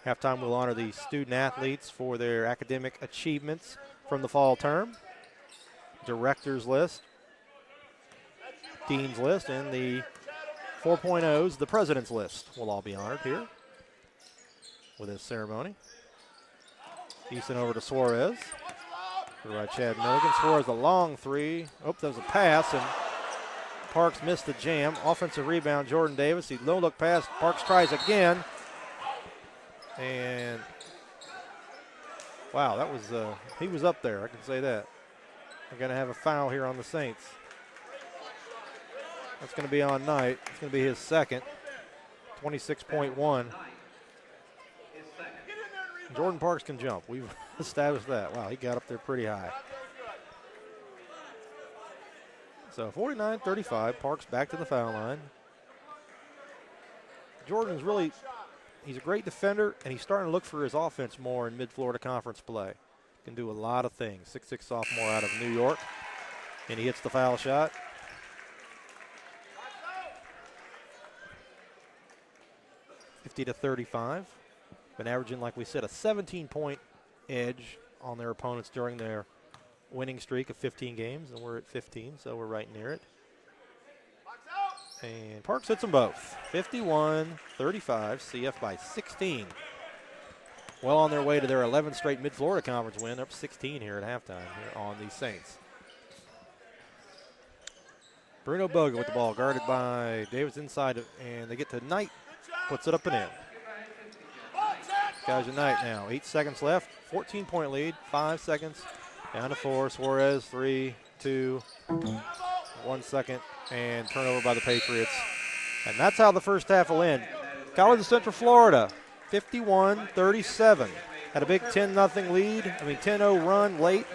Halftime will honor the student athletes for their academic achievements from the fall term. Director's list, dean's list, and the 4.0s, the president's list, will all be honored here with this ceremony. Easton over to Suarez. Right, Chad Milligan. Suarez a long 3. Oh, that was a pass, and Parks missed the jam. Offensive rebound, Jordan Davis. He low look pass. Parks tries again. And, wow, that was, he was up there, I can say that. We're going to have a foul here on the Saints. That's going to be on Knight. It's going to be his second. 26.1. Jordan Parks can jump. We've established that. Wow, he got up there pretty high. So 49-35, Parks back to the foul line. Jordan is really, he's a great defender, and he's starting to look for his offense more in Mid-Florida Conference play. Can do a lot of things. 6'6" sophomore out of New York, and he hits the foul shot. (50-35). Been averaging, like we said, a 17-point edge on their opponents during their winning streak of 15 games, and we're at 15, so we're right near it. And Parks hits them both. 51-35, CF by 16. Well on their way to their 11th straight Mid-Florida Conference win, up 16 here at halftime here on the Saints. Bruno Bogan with the ball, guarded by Davis inside, and they get to Knight, puts it up and in. Guys at Knight now, 8 seconds left, 14-point lead, 5 seconds, down to 4. Suarez, 3, 2, 1 second, and turnover by the Patriots. And that's how the first half will end. College of Central Florida, 51-37. Had a big 10-0 run late.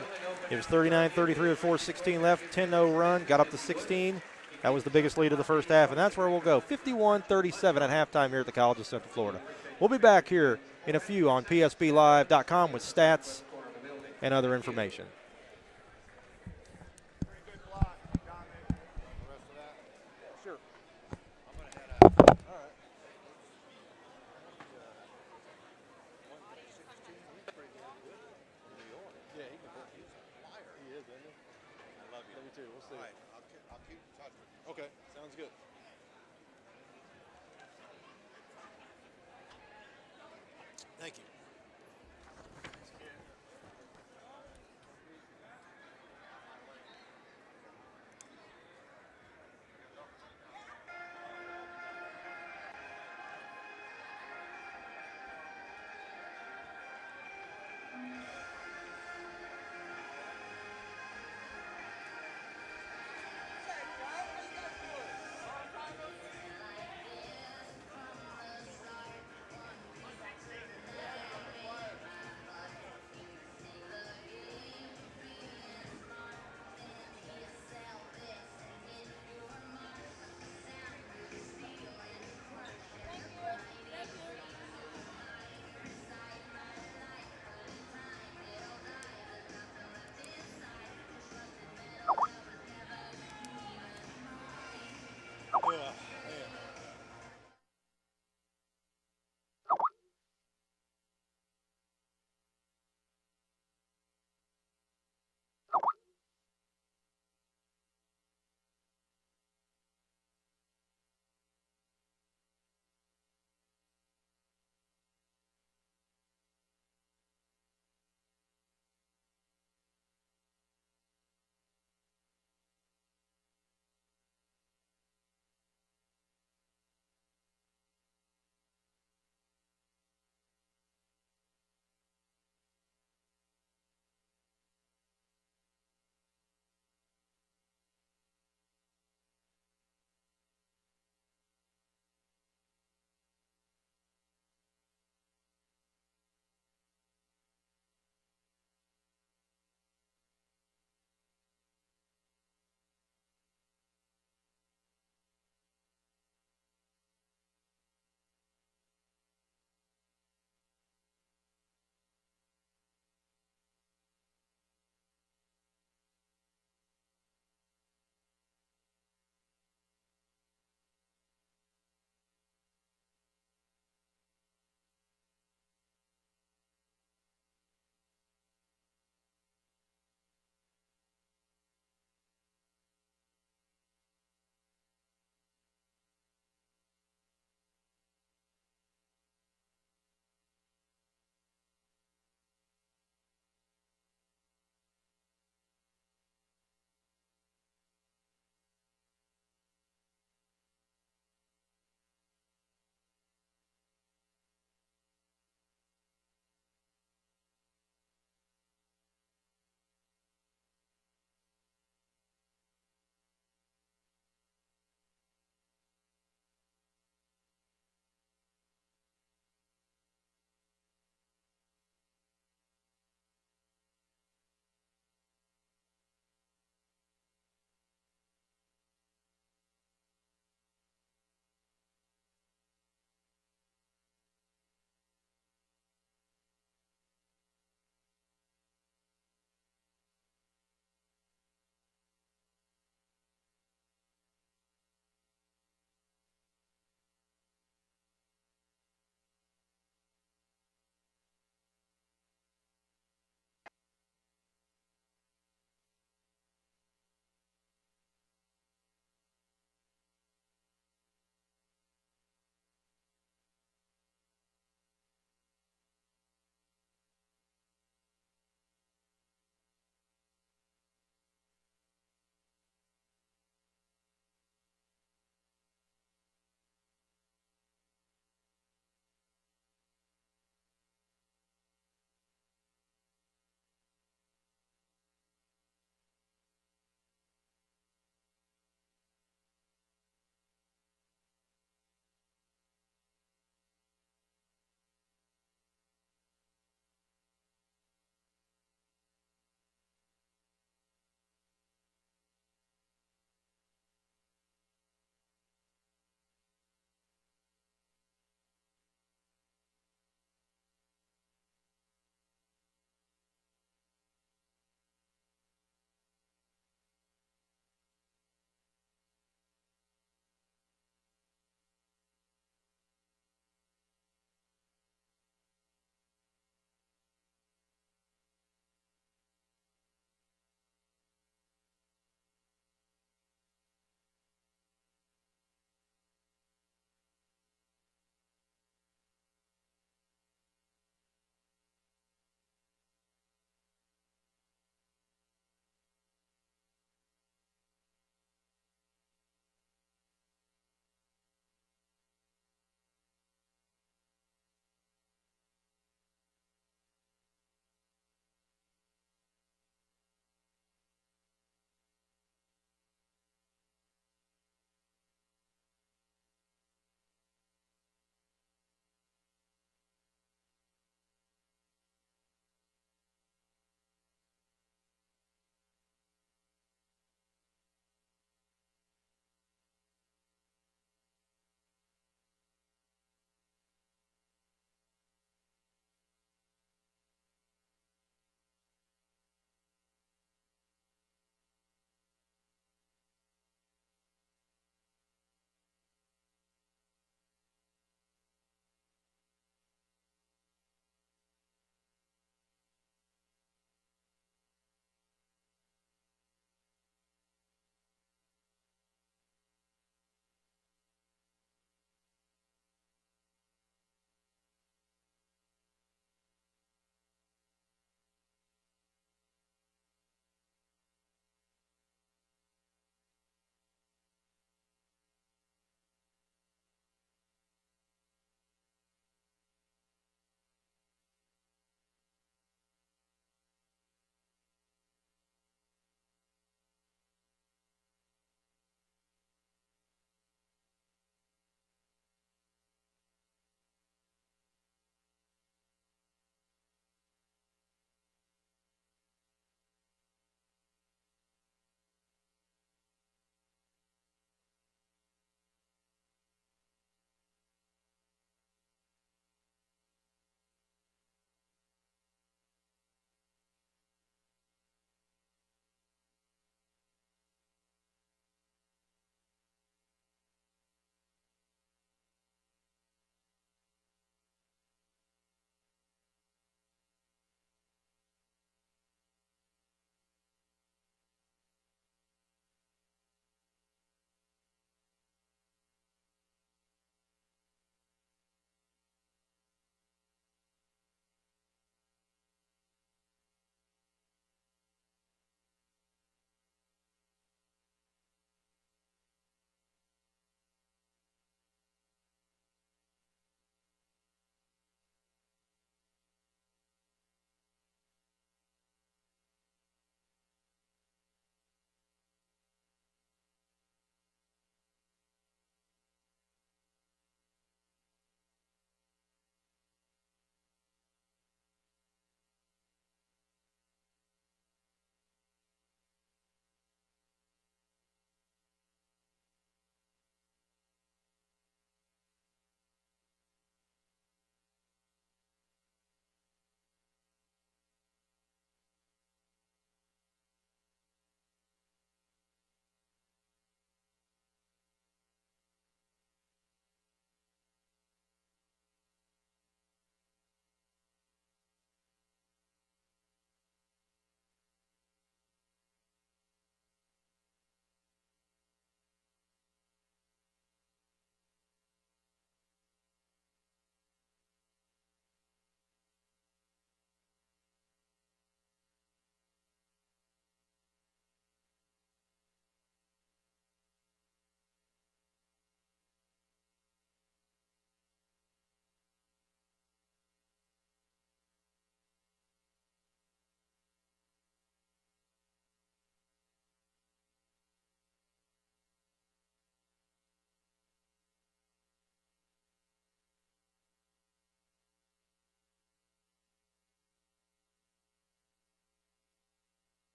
It was 39-33 with 4:16 left, 10-0 run, got up to 16. That was the biggest lead of the first half, and that's where we'll go. 51-37 at halftime here at the College of Central Florida. We'll be back here in a few on psblive.com with stats and other information. Okay, sounds good. Thank you.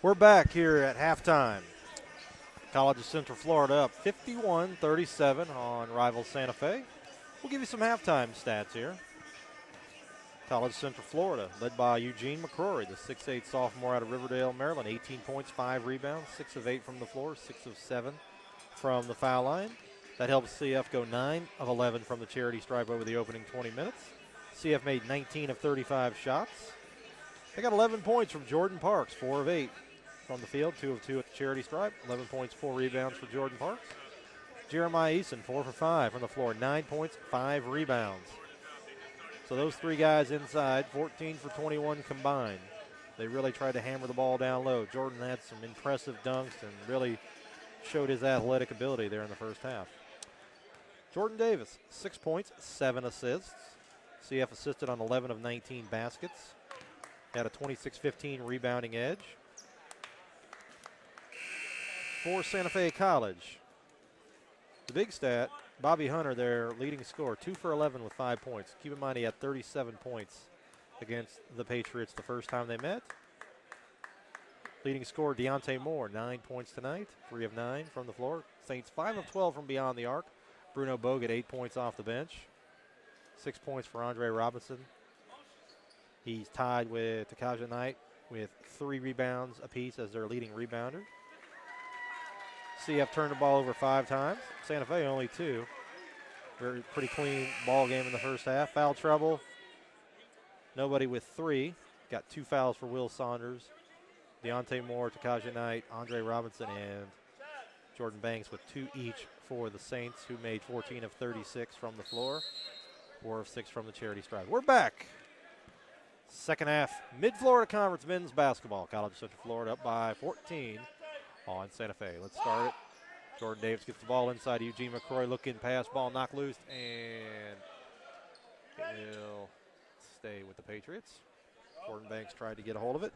We're back here at halftime. College of Central Florida up 51-37 on rival Santa Fe. We'll give you some halftime stats here. College of Central Florida, led by Eugene McCrory, the 6'8 sophomore out of Riverdale, Maryland. 18 points, 5 rebounds, 6 of 8 from the floor, 6 of 7 from the foul line. That helps CF go 9 of 11 from the charity stripe over the opening 20 minutes. CF made 19 of 35 shots. They got 11 points from Jordan Parks, 4 of 8 from the field, 2 of 2 at the charity stripe. 11 points, 4 rebounds for Jordan Parks. Jeremiah Eason, 4 for 5 from the floor, 9 points, 5 rebounds. So those three guys inside, 14 for 21 combined. They really tried to hammer the ball down low. Jordan had some impressive dunks and really showed his athletic ability there in the first half. Jordan Davis, 6 points, 7 assists. CF assisted on 11 of 19 baskets. Had a 26-15 rebounding edge. For Santa Fe College, the big stat, Bobby Hunter, their leading scorer, 2 for 11 with 5 points. Keep in mind he had 37 points against the Patriots the first time they met. Leading scorer Deontay Moore, 9 points tonight, 3 of 9 from the floor. Saints 5 of 12 from beyond the arc. Bruno Bogut, 8 points off the bench. 6 points for Andre Robinson. He's tied with Takaja Knight with 3 rebounds apiece as their leading rebounder. CF turned the ball over 5 times. Santa Fe only 2. Pretty clean ball game in the first half. Foul trouble. Nobody with 3. Got 2 fouls for Will Saunders. Deontay Moore, Takaja Knight, Andre Robinson, and Jordan Banks with 2 each for the Saints, who made 14 of 36 from the floor, 4 of 6 from the charity stripe. We're back. Second half, Mid-Florida Conference men's basketball. College of Central Florida up by 14 on Santa Fe. Let's start it. Jordan Davis gets the ball inside. Eugene McCrory looking pass, ball knocked loose, and it will stay with the Patriots. Jordan Banks tried to get a hold of it.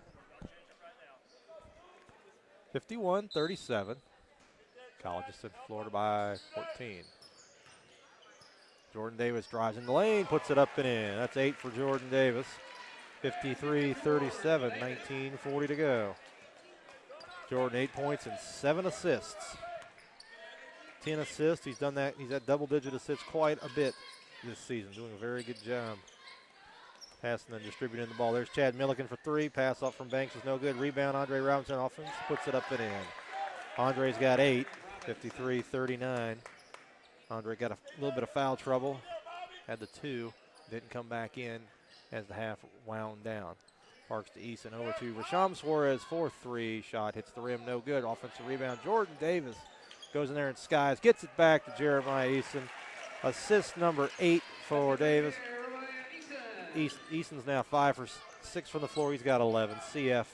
51-37. College of Central Florida by 14. Jordan Davis drives in the lane, puts it up and in. That's 8 for Jordan Davis. 53-37, 19:40 to go. Jordan, 8 points and 7 assists. 10 assists. He's done that. He's had double-digit assists quite a bit this season, doing a very good job passing and distributing the ball. There's Chad Milliken for 3. Pass off from Banks is no good. Rebound, Andre Robinson offense, puts it up and in. Andre's got 8, 53-39. Andre got a little bit of foul trouble. Had the 2. Didn't come back in as the half wound down. Parks to Eason, over to Rasham Suarez for 3. Shot hits the rim, no good. Offensive rebound. Jordan Davis goes in there and skies. Gets it back to Jeremiah Eason. Assist number 8 for Davis. Eason's now 5 for 6 from the floor. He's got 11. CF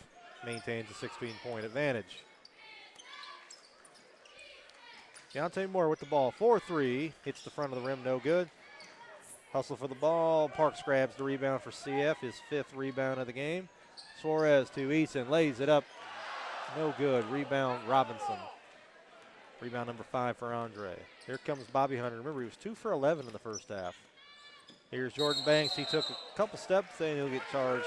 maintains a 16-point advantage. Deontay Moore with the ball. 4-3. Hits the front of the rim, no good. Hustle for the ball. Parks grabs the rebound for CF, his 5th rebound of the game. Suarez to Eason, lays it up. No good. Rebound Robinson. Rebound number 5 for Andre. Here comes Bobby Hunter. Remember, he was 2 for 11 in the first half. Here's Jordan Banks. He took a couple steps, then he'll get charged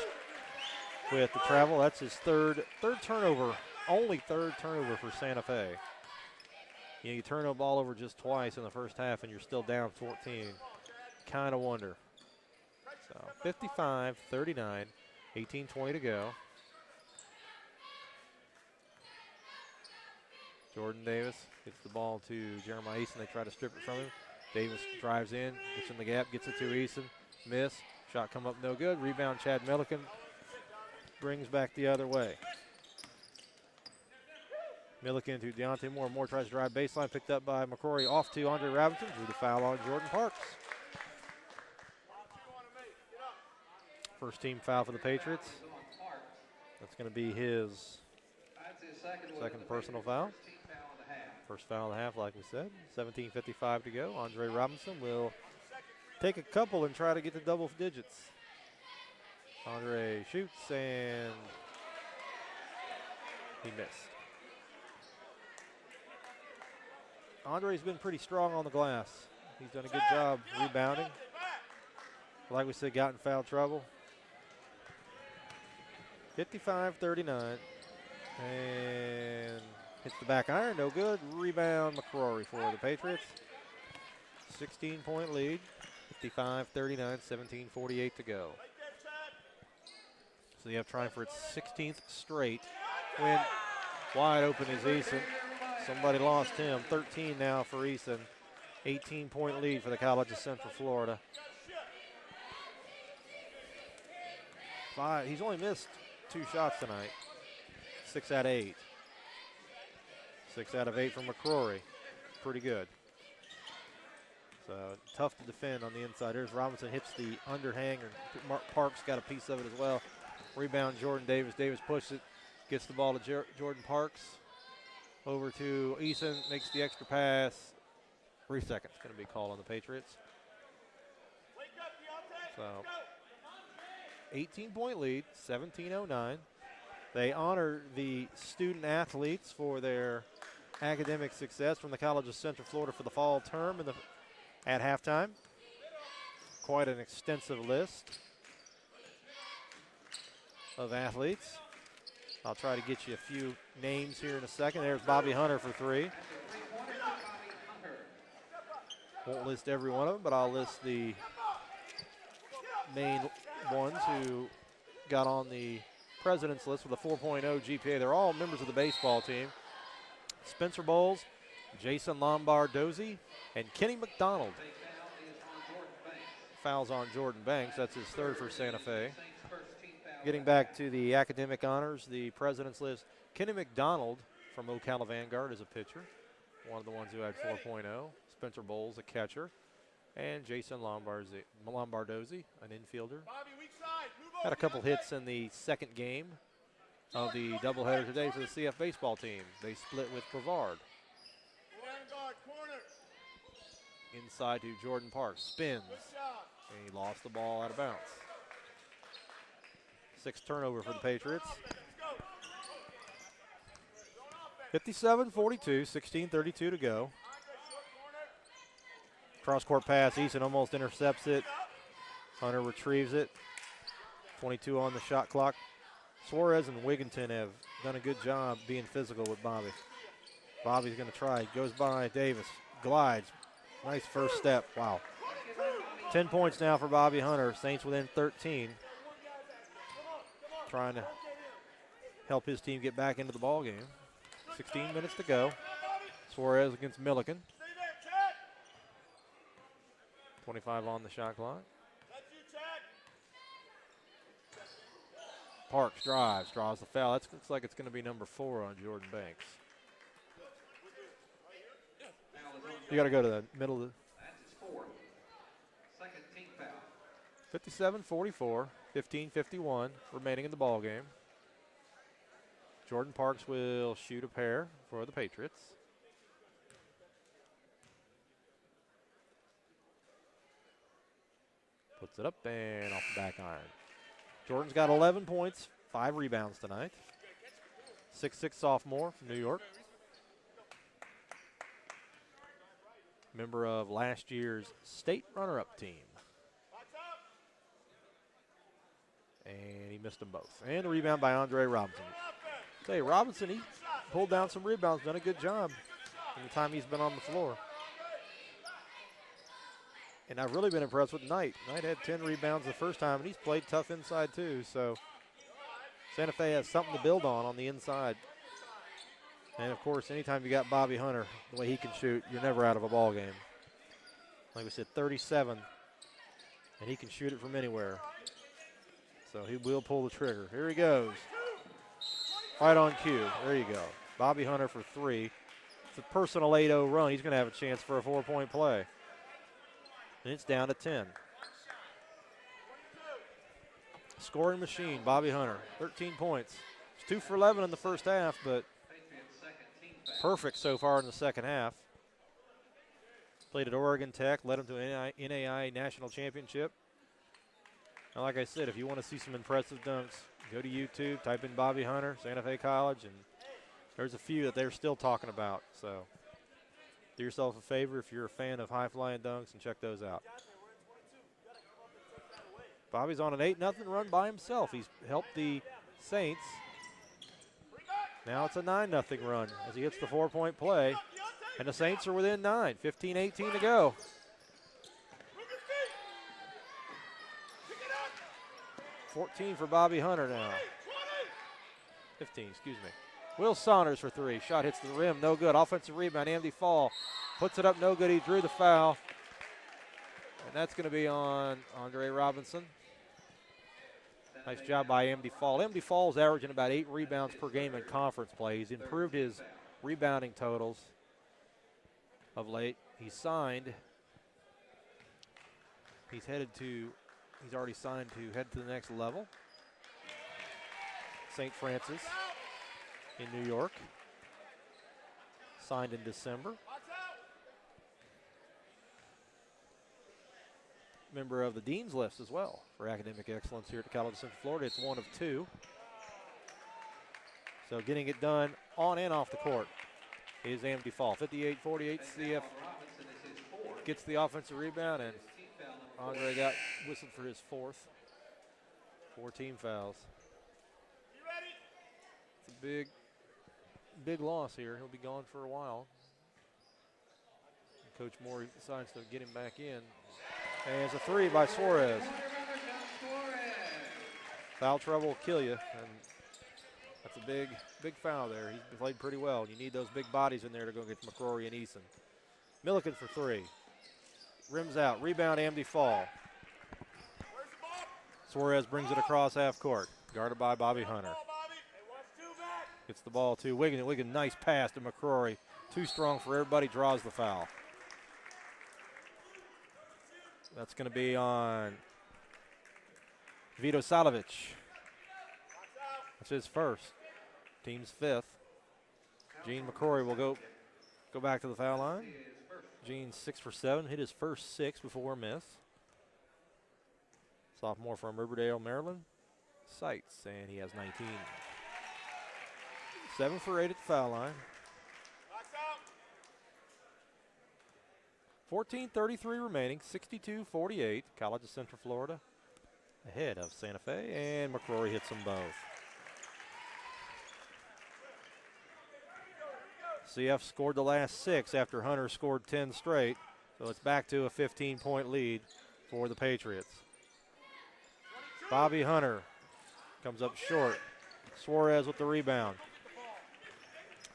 with the travel. That's his third turnover, only third turnover for Santa Fe. You turn the ball over just twice in the first half and you're still down 14. Kind of wonder. So 55-39, 18:20 to go. Jordan Davis gets the ball to Jeremiah Eason. They try to strip it from him. Davis drives in, gets in the gap, gets it to Eason. Miss. Shot come up no good. Rebound Chad Milliken brings back the other way. Milliken to Deontay Moore. Moore tries to drive baseline, picked up by McCrory. Off to Andre Robinson. Drew the foul on Jordan Parks. First team foul for the Patriots. That's going to be his second personal foul. First foul of the half, like we said. 17:55 to go. Andre Robinson will take a couple and try to get to double digits. Andre shoots and he missed. Andre's been pretty strong on the glass. He's done a good job rebounding. Like we said, got in foul trouble. 55-39. And hits the back iron, no good. Rebound McCrory for the Patriots. 16-point lead, 55-39, 17:48 to go. So you have trying for its 16th straight win. Wide open is Eason. Somebody lost him. 13 now for Eason. 18-point lead for the College of Central Florida. He's only missed 2 shots tonight. 6 out of 8. 6 out of 8 from McCrory. Pretty good. So tough to defend on the inside. Here's Robinson, hits the underhang. Parks got a piece of it as well. Rebound Jordan Davis. Davis pushes it, gets the ball to Jordan Parks. Over to Eason, makes the extra pass. 3 seconds going to be called on the Patriots. So 18-point lead, 17:09. They honor the student athletes for their academic success from the College of Central Florida for the fall term at halftime. Quite an extensive list of athletes. I'll try to get you a few names here in a second. There's Bobby Hunter for 3. Won't list every one of them, but I'll list the main ones who got on the president's list with a 4.0 GPA. They're all members of the baseball team. Spencer Bowles, Jason Lombard-Dozy, and Kenny McDonald. Fouls on Jordan Banks. That's his 3rd for Santa Fe. Getting back to the academic honors, the president's list, Kenny McDonald from Ocala Vanguard is a pitcher, one of the ones who had 4.0. Spencer Bowles, a catcher, and Jason Lombard-Dozy, an infielder. Had a couple hits in the second game of the doubleheader today for the CF baseball team. They split with Brevard. Inside to Jordan Parks, spins, and he lost the ball out of bounds. 6th turnover for the Patriots. 57-42, 16:32 to go. Cross-court pass, Eason almost intercepts it. Hunter retrieves it. 22 on the shot clock. Suarez and Wigginton have done a good job being physical with Bobby. Bobby's going to try. Goes by Davis. Glides. Nice first step. Wow. 10 points now for Bobby Hunter. Saints within 13. Trying to help his team get back into the ball game. 16 minutes to go. Suarez against Milliken. 25 on the shot clock. Parks draws the foul. That looks like it's going to be number 4 on Jordan Banks. You got to go to the middle of the. Second team foul. 57-44, 15:51 remaining in the ball game. Jordan Parks will shoot a pair for the Patriots. Puts it up and off the back iron. Jordan's got 11 points, 5 rebounds tonight. 6'6" sophomore from New York. Member of last year's state runner-up team. And he missed them both. And a rebound by Andre Robinson. Say, Robinson, he pulled down some rebounds, done a good job in the time he's been on the floor. And I've really been impressed with Knight. Knight had 10 rebounds the first time, and he's played tough inside too. So Santa Fe has something to build on the inside. And, of course, anytime you got Bobby Hunter, the way he can shoot, you're never out of a ball game. Like we said, 37, and he can shoot it from anywhere. So he will pull the trigger. Here he goes. Right on cue. There you go. Bobby Hunter for 3. It's a personal 8-0 run. He's going to have a chance for a 4-point play. And it's down to 10. Scoring machine, Bobby Hunter, 13 points. It's 2 for 11 in the first half, but perfect so far in the second half. Played at Oregon Tech, led them to an NAI National Championship. And like I said, if you want to see some impressive dunks, go to YouTube, type in Bobby Hunter, Santa Fe College, and there's a few that they're still talking about. So do yourself a favor if you're a fan of high-flying dunks and check those out. Bobby's on an 8-0 run by himself. He's helped the Saints Now it's a 9-0 run as he hits the 4-point play. And the Saints are within 9, 15-18 to go. 14 for Bobby Hunter now. 15, excuse me. Will Saunders for three. Shot hits the rim, no good. Offensive rebound, Andy Fall puts it up, no good. He drew the foul. And that's going to be on Andre Robinson. Nice job by MD Fall. MD Fall's averaging about 8 rebounds per game in conference play. He's improved his rebounding totals of late. He's signed. He's already signed to head to the next level. St. Francis in New York. Signed in December. Member of the Dean's List as well for academic excellence here at the College of Central Florida. It's one of 2. So getting it done on and off the court is Amity Fall. 58-48, CF gets the offensive rebound, and Andre got whistled for his 4th. 4 team fouls. It's a big loss here. He'll be gone for a while. Coach Moore decides to get him back in. And it's a 3 by Suarez. Foul trouble will kill you, and that's a big foul there. He's played pretty well. You need those big bodies in there to go against McCrory and Eason. Milliken for 3. Rims out. Rebound, Amity Fall. Suarez brings it across half court. Guarded by Bobby Hunter. Gets the ball to Wiggin. Wiggin, nice pass to McCrory. Too strong for everybody, draws the foul. That's going to be on Vito Salovic. That's his first. Team's 5th. Gene McCrory will go back to the foul line. Gene 6 for 7, hit his first 6 before a miss. Sophomore from Riverdale, Maryland. Sights, and he has 19. 7 for 8 at the foul line. 14:33 remaining, 62-48. College of Central Florida ahead of Santa Fe, and McCrory hits them both. CF scored the last 6 after Hunter scored 10 straight, so it's back to a 15-point lead for the Patriots. Bobby Hunter comes up short. Suarez with the rebound.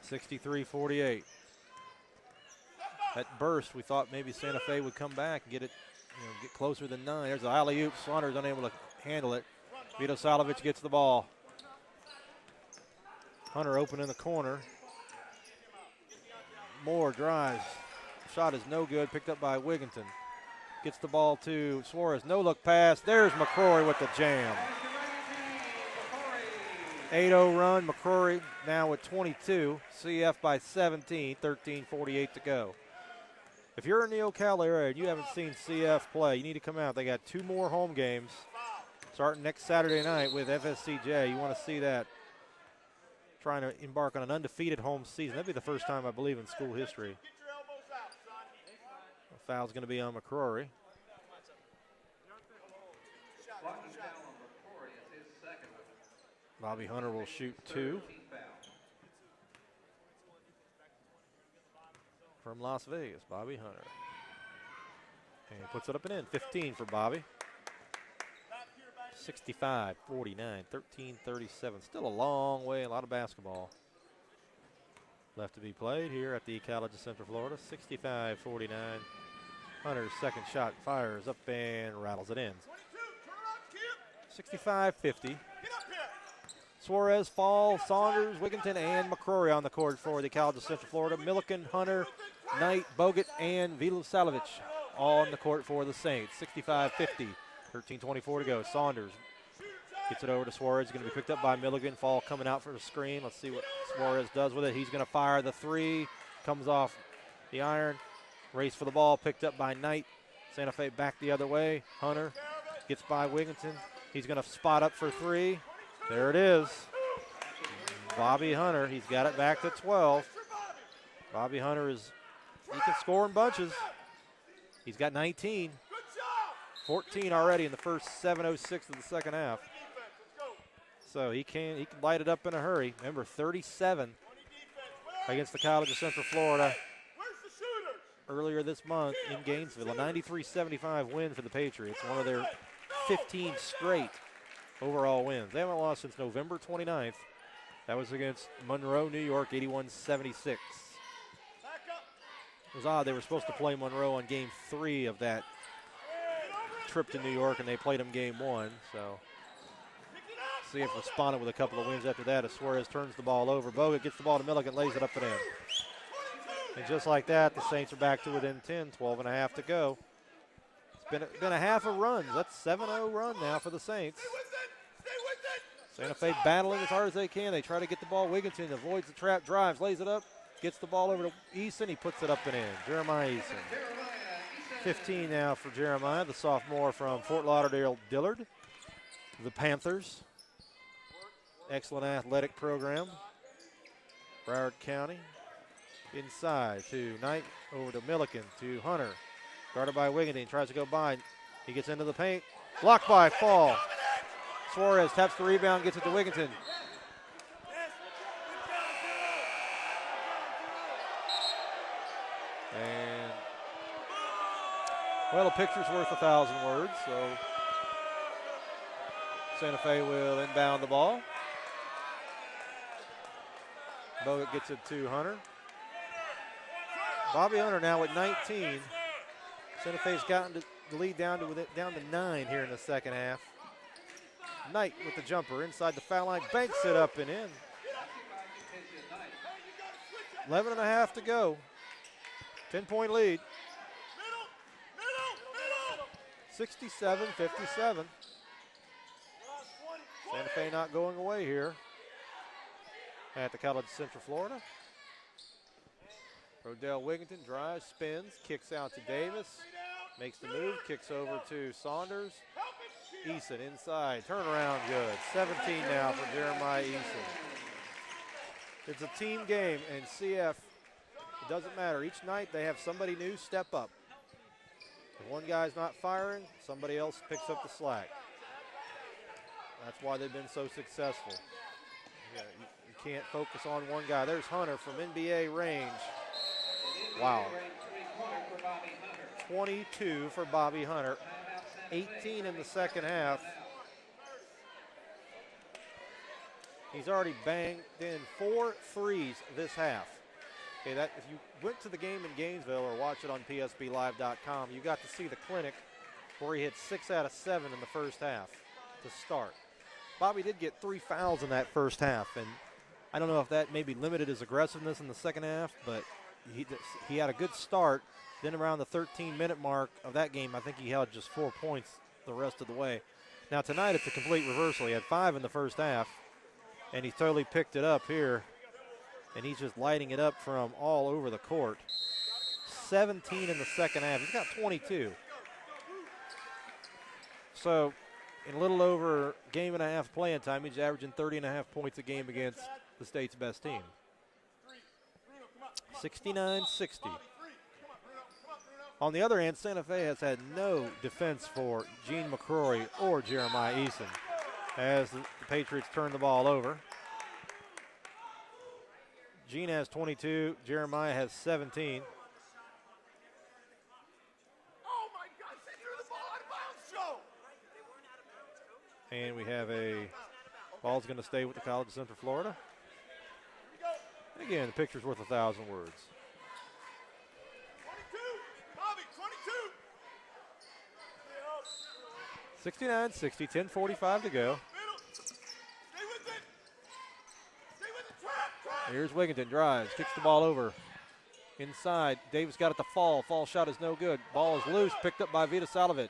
63-48. That burst, we thought maybe Santa Fe would come back and get closer than 9. There's an alley-oop. Saunders unable to handle it. Vito Salovic gets the ball. Hunter open in the corner. Moore drives. Shot is no good. Picked up by Wigginton. Gets the ball to Suarez. No-look pass. There's McCrory with the jam. 8-0 run. McCrory now with 22. CF by 17. 13:48 to go. If you're in the Ocala area and you haven't seen CF play, you need to come out. They got 2 more home games starting next Saturday night with FSCJ. You want to see that. Trying to embark on an undefeated home season. That'd be the first time, I believe, in school history. The foul's going to be on McCrory. Bobby Hunter will shoot 2. From Las Vegas, Bobby Hunter. And he puts it up and in. 15 for Bobby. 65-49, 13:37. Still a long way, a lot of basketball left to be played here at the College of Central Florida. 65-49. Hunter's second shot fires up and rattles it in. 65-50. Suarez, Fall, Saunders, Wigginton, and McCrory on the court for the College of Central Florida. Milliken, Hunter, Knight, Bogut, and Vito Salovic all on the court for the Saints. 65-50. 13:24 to go. Saunders gets it over to Suarez. Going to be picked up by Milligan. Fall coming out for the screen. Let's see what Suarez does with it. He's going to fire the 3. Comes off the iron. Race for the ball. Picked up by Knight. Santa Fe back the other way. Hunter gets by Wigginton. He's going to spot up for 3. There it is. Bobby Hunter. He's got it back to 12. Bobby Hunter he can score in bunches. He's got 19. 14 already in the first 7:06 of the second half. So he can light it up in a hurry. Remember, 37 against the College of Central Florida earlier this month in Gainesville. A 93-75 win for the Patriots, one of their 15 straight overall wins. They haven't lost since November 29th. That was against Monroe, New York, 81-76. It was odd. They were supposed to play Monroe on game 3 of that trip to New York, and they played them game 1. So see if responded with a couple of wins after that as Suarez turns the ball over. Bogut gets the ball to Milligan, lays it up and in. And just like that, the Saints are back to within 10, 12 and a half to go. It's been a half a run. That's 7-0 run now for the Saints. Santa Fe battling as hard as they can. They try to get the ball. Wigginton avoids the trap, drives, lays it up, gets the ball over to Eason. He puts it up and in. Jeremiah Eason. 15 now for Jeremiah, the sophomore from Fort Lauderdale Dillard. The Panthers. Excellent athletic program. Broward County. Inside to Knight, over to Milliken, to Hunter. Guarded by Wigginton, tries to go by. He gets into the paint. Blocked by Fall. Suarez taps the rebound, gets it to Wigginton. And, well, a picture's worth 1,000 words, so Santa Fe will inbound the ball. Bogut gets it to Hunter. Bobby Hunter now at 19. Santa Fe's gotten the lead down to 9 here in the second half. Knight with the jumper inside the foul line, banks it up and in. 11 and a half to go. 10-point lead. 67-57. Santa Fe not going away here at the College of Central Florida. Rodell Wigginton drives, spins, kicks out to Davis, makes the move, kicks over to Saunders. Eason inside, turnaround good. 17 now for Jeremiah Eason. It's a team game, and CF, it doesn't matter. Each night they have somebody new step up. If one guy's not firing, somebody else picks up the slack. That's why they've been so successful. You can't focus on one guy. There's Hunter from NBA range. Wow. 22 for Bobby Hunter. 18 in the second half. He's already banged in 4 threes this half. Okay, that if you went to the game in Gainesville or watch it on psblive.com, you got to see the clinic where he hit 6 out of 7 in the first half to start. Bobby did get 3 fouls in that first half, and I don't know if that maybe limited his aggressiveness in the second half, but he had a good start. Then around the 13-minute mark of that game, I think he held just 4 points the rest of the way. Now tonight it's a complete reversal. He had 5 in the first half, and he totally picked it up here, and he's just lighting it up from all over the court. 17 in the second half. He's got 22. So in a little over a game and a half playing time, he's averaging 30.5 points a game against the state's best team. 69-60. On the other hand, Santa Fe has had no defense for Gene McCrory or Jeremiah Eason as the Patriots turn the ball over. Gene has 22, Jeremiah has 17. Oh my God, they threw the ball out of bounds, Joe. And we have a ball's going to stay with the College of Central Florida. Again, the picture's worth 1,000 words. 22, Bobby, 22. 69-60, 10:45 to go. Stay with it. Stay with the trap. Here's Wigginton, drives, kicks the ball over. Inside, Davis got it to Fall. Fall shot is no good. Ball is loose, picked up by Vita Salovich.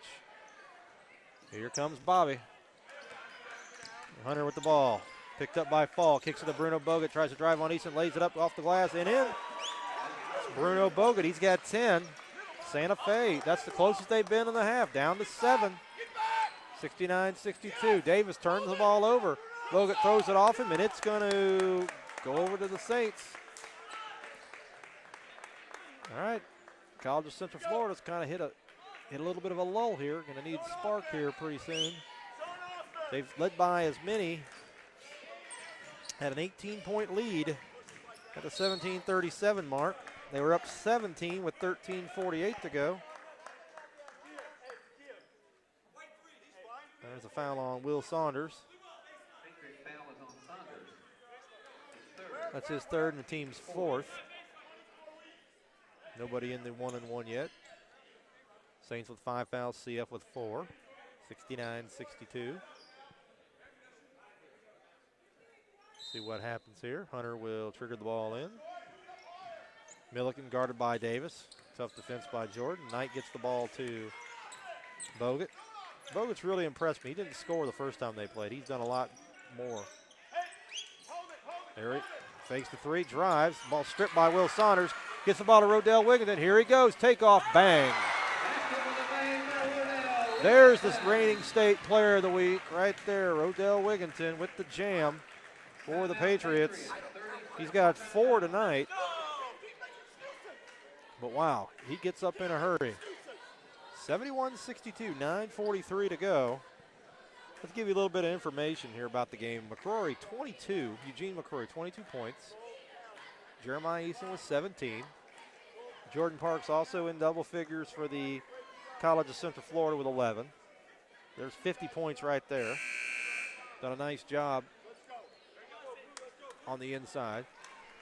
Here comes Bobby. Hunter with the ball. Picked up by Fall, kicks it to Bruno Bogut, tries to drive on Eason, lays it up off the glass and in. It's Bruno Bogut, he's got 10. Santa Fe, that's the closest they've been in the half, down to 7. 69-62, Davis turns the ball over. Bogut throws it off him, and it's going to go over to the Saints. All right, College of Central Florida's kind of hit a little bit of a lull here. Going to need spark here pretty soon. They've led by as many had an 18-point lead at the 17:37 mark. They were up 17 with 13:48 to go. There's a foul on Will Saunders. That's his third and the team's fourth. Nobody in the 1-and-1 yet. Saints with 5 fouls, CF with 4. 69-62. See what happens here. Hunter will trigger the ball in. Milliken guarded by Davis. Tough defense by Jordan. Knight gets the ball to Bogut. Bogut's really impressed me. He didn't score the first time they played. He's done a lot more. There he fakes the three, drives. Ball stripped by Will Saunders. Gets the ball to Rodell Wigginton. Here he goes. Takeoff, bang. There's the reigning state player of the week right there. Rodell Wigginton with the jam for the Patriots. He's got 4 tonight. But wow, he gets up in a hurry. 71-62, 9:43 to go. Let's give you a little bit of information here about the game. McCrory, 22. Eugene McCrory, 22 points. Jeremiah Easton with 17. Jordan Parks also in double figures for the College of Central Florida with 11. There's 50 points right there. Done a nice job on the inside.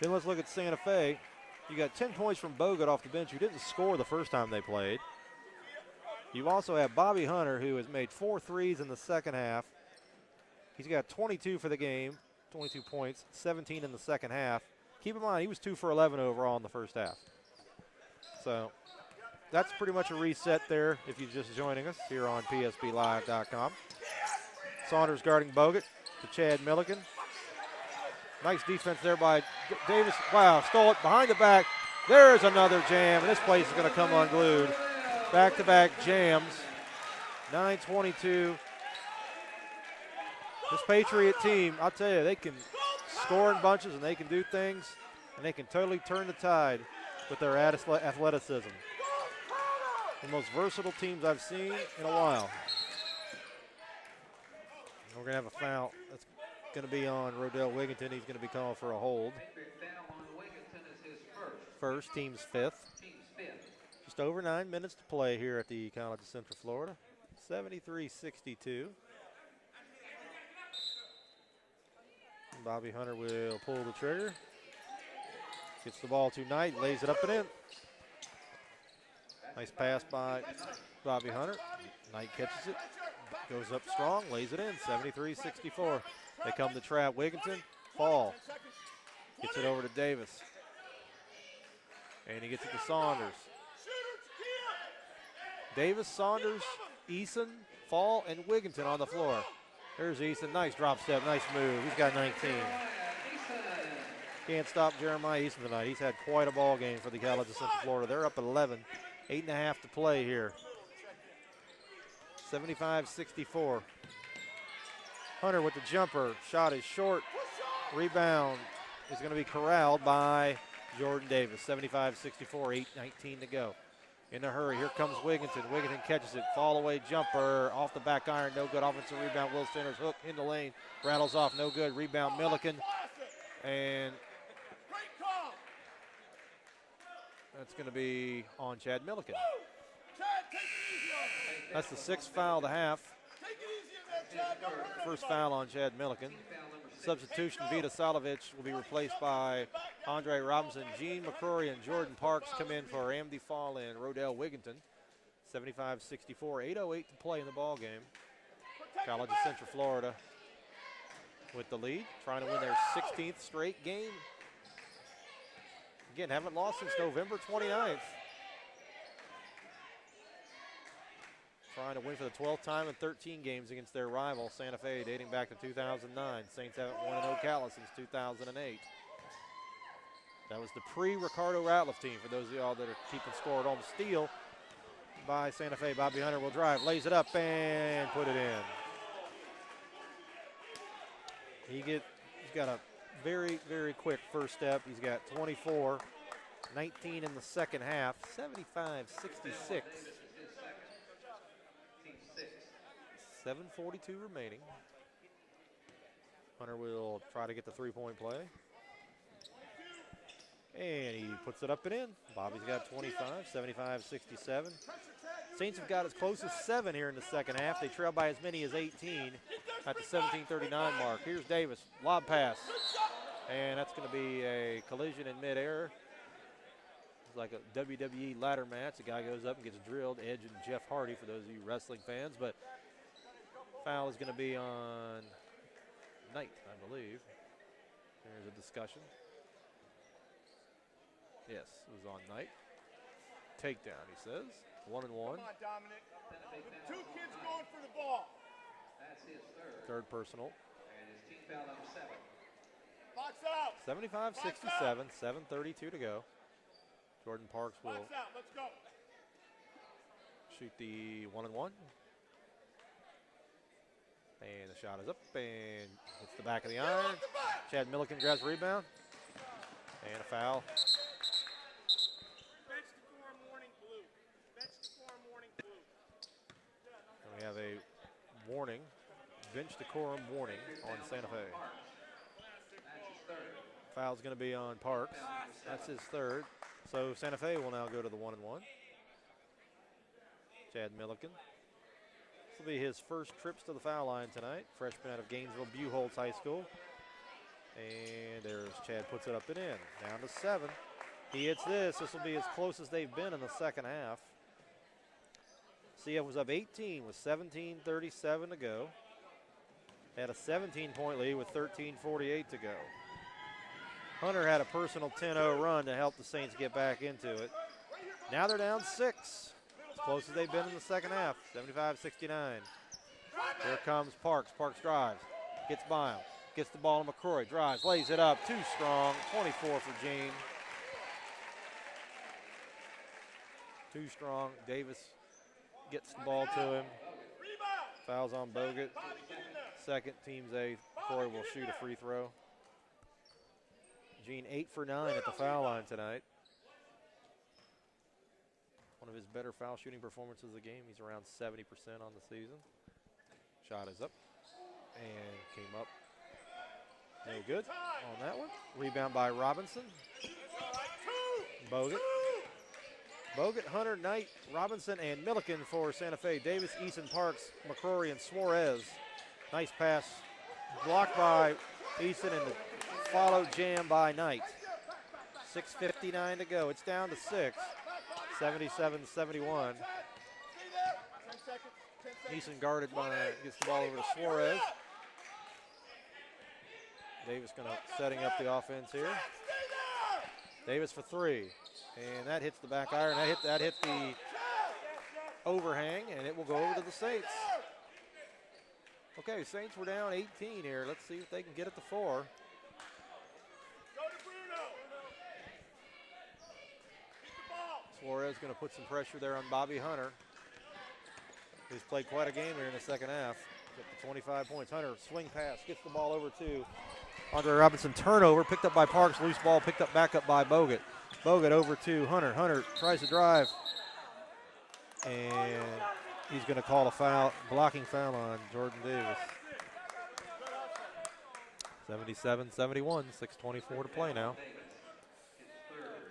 Then let's look at Santa Fe. You got 10 points from Bogut off the bench, who didn't score the first time they played. You also have Bobby Hunter, who has made 4 threes in the second half. He's got 22 for the game, 22 points, 17 in the second half. Keep in mind, he was 2 for 11 overall in the first half. So that's pretty much a reset there if you're just joining us here on psblive.com. Saunders guarding Bogut to Chad Milliken. Nice defense there by Davis. Wow, stole it behind the back. There's another jam, and this place is going to come unglued. Back-to-back jams. 9:22. This Patriot team, I'll tell you, they can score in bunches and they can do things, and they can totally turn the tide with their athleticism. The most versatile teams I've seen in a while. We're going to have a foul that's going to be on Rodell Wigginton. He's going to be called for a hold. First, team's fifth. Just over 9 minutes to play here at the College of Central Florida. 73-62. Bobby Hunter will pull the trigger. Gets the ball to Knight, lays it up and in. Nice pass by Bobby Hunter. Knight catches it, goes up strong, lays it in. 73-64. They come to trap Wigginton. Fall. Gets it over to Davis. And he gets it to Saunders. Davis, Saunders, Eason, Fall, and Wigginton on the floor. There's Eason. Nice drop step, nice move. He's got 19. Can't stop Jeremiah Eason tonight. He's had quite a ball game for the College of Central Florida. They're up at 11. 8.5 to play here. 75-64. Hunter with the jumper. Shot is short. Rebound is going to be corralled by Jordan Davis. 75-64, 8:19 to go. In a hurry, here comes Wigginton. Wigginton catches it, fall away jumper, off the back iron, no good. Offensive rebound, Will Sanders, hook in the lane, rattles off, no good. Rebound, Milliken, and that's going to be on Chad Milliken. That's the 6th foul of the half. First foul on Chad Milliken. Substitution, Vita Salovich will be replaced by Andre Robinson. Gene McCrory and Jordan Parks come in for Amdi Fall and Rodell Wigginton. 75-64, 8:08 to play in the ball game. College of Central Florida with the lead, trying to win their 16th straight game. Again, haven't lost since November 29th. Trying to win for the 12th time in 13 games against their rival, Santa Fe, dating back to 2009. Saints haven't won in Ocala since 2008. That was the pre-Ricardo Ratliff team, for those of y'all that are keeping score at home. Steal by Santa Fe. Bobby Hunter will drive, lays it up, and put it in. He's got a very, very quick first step. He's got 24, 19 in the second half, 75-66. 7:42 remaining. Hunter will try to get the three-point play. And he puts it up and in. Bobby's got 25, 75-67. Saints have got as close as 7 here in the second half. They trail by as many as 18 at the 17:39 mark. Here's Davis, lob pass. And that's going to be a collision in midair. It's like a WWE ladder match. The guy goes up and gets drilled. Edge and Jeff Hardy for those of you wrestling fans. But foul is going to be on Knight, I believe. There's a discussion. Yes, it was on Knight. Takedown, he says. 1 and 1. Come on, Dominic. The 2 kids going for the ball. That's his third. Third personal. And his team foul number 7. Box out. 75-67, 7:32 to go. Jordan Parks will Box out. Let's go. shoot the 1 and 1. And the shot is up and hits the back of the iron. Chad Milliken grabs the rebound. And a foul. Bench decorum warning blue. Bench decorum warning blue. And we have a warning, bench decorum warning on Santa Fe. Foul's going to be on Parks. That's his third. So Santa Fe will now go to the 1 and 1. Chad Milliken. This will be his first trips to the foul line tonight. Freshman out of Gainesville Buchholz High School. And there's Chad, puts it up and in. Down to 7. He hits this. This will be as close as they've been in the second half. CF was up 18 with 17:37 to go. Had a 17-point lead with 13:48 to go. Hunter had a personal 10-0 run to help the Saints get back into it. Now they're down 6. As close as they've been in the second half, 75-69. Here comes Parks. Parks drives, gets by him, gets the ball to McCrory, drives, lays it up, too strong, 24 for Gene. Too strong. Davis gets the ball to him. Fouls on Bogut. Second, team's eighth. Corey will shoot a free throw. Gene 8 for 9 at the foul line tonight. One of his better foul shooting performances of the game. He's around 70% on the season. Shot is up and came up. No good on that one. Rebound by Robinson. Bogut. Bogut, Hunter, Knight, Robinson, and Milliken for Santa Fe. Davis, Eason, Parks, McCrory, and Suarez. Nice pass. Blocked by Eason and the followed jam by Knight. 6:59 to go. It's down to 6. 77-71. Eason guarded by, gets the ball over to Suarez. Davis setting up the offense here. Davis for 3. And that hits the back iron. That hit the overhang, and it will go over to the Saints. Okay, Saints were down 18 here. Let's see if they can get it to 4. Suarez going to put some pressure there on Bobby Hunter, who's played quite a game here in the second half. Got the 25 points. Hunter, swing pass, gets the ball over to Andre Robinson. Turnover, picked up by Parks. Loose ball, picked up back up by Bogut. Bogut over to Hunter. Hunter tries to drive, and he's going to call a foul, blocking foul on Jordan Davis. 77-71, 6:24 to play now.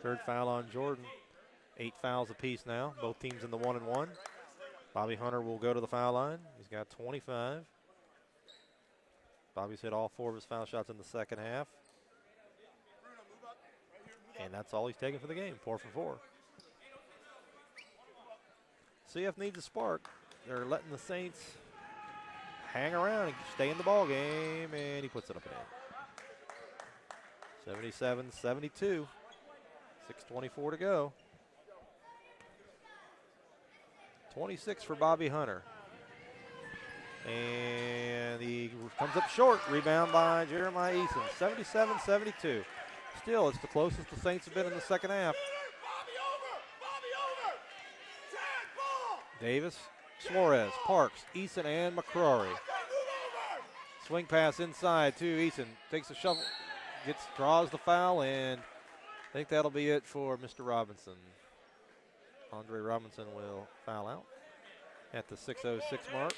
Third foul on Jordan. 8 fouls apiece now. Both teams in the 1 and 1. Bobby Hunter will go to the foul line. He's got 25. Bobby's hit all 4 of his foul shots in the second half. And that's all he's taken for the game, 4 for 4. CF needs a spark. They're letting the Saints hang around and stay in the ball game, and he puts it up and in. 77-72. 6:24 to go. 26 for Bobby Hunter. And he comes up short. Rebound by Jeremiah Eason. 77-72. Still, it's the closest the Saints have been in the second half. Davis, Suarez, Parks, Eason, and McCrory. Swing pass inside to Eason. Takes a shovel, draws the foul, and I think that'll be it for Mr. Robinson. Andre Robinson will foul out at the 6:06 mark.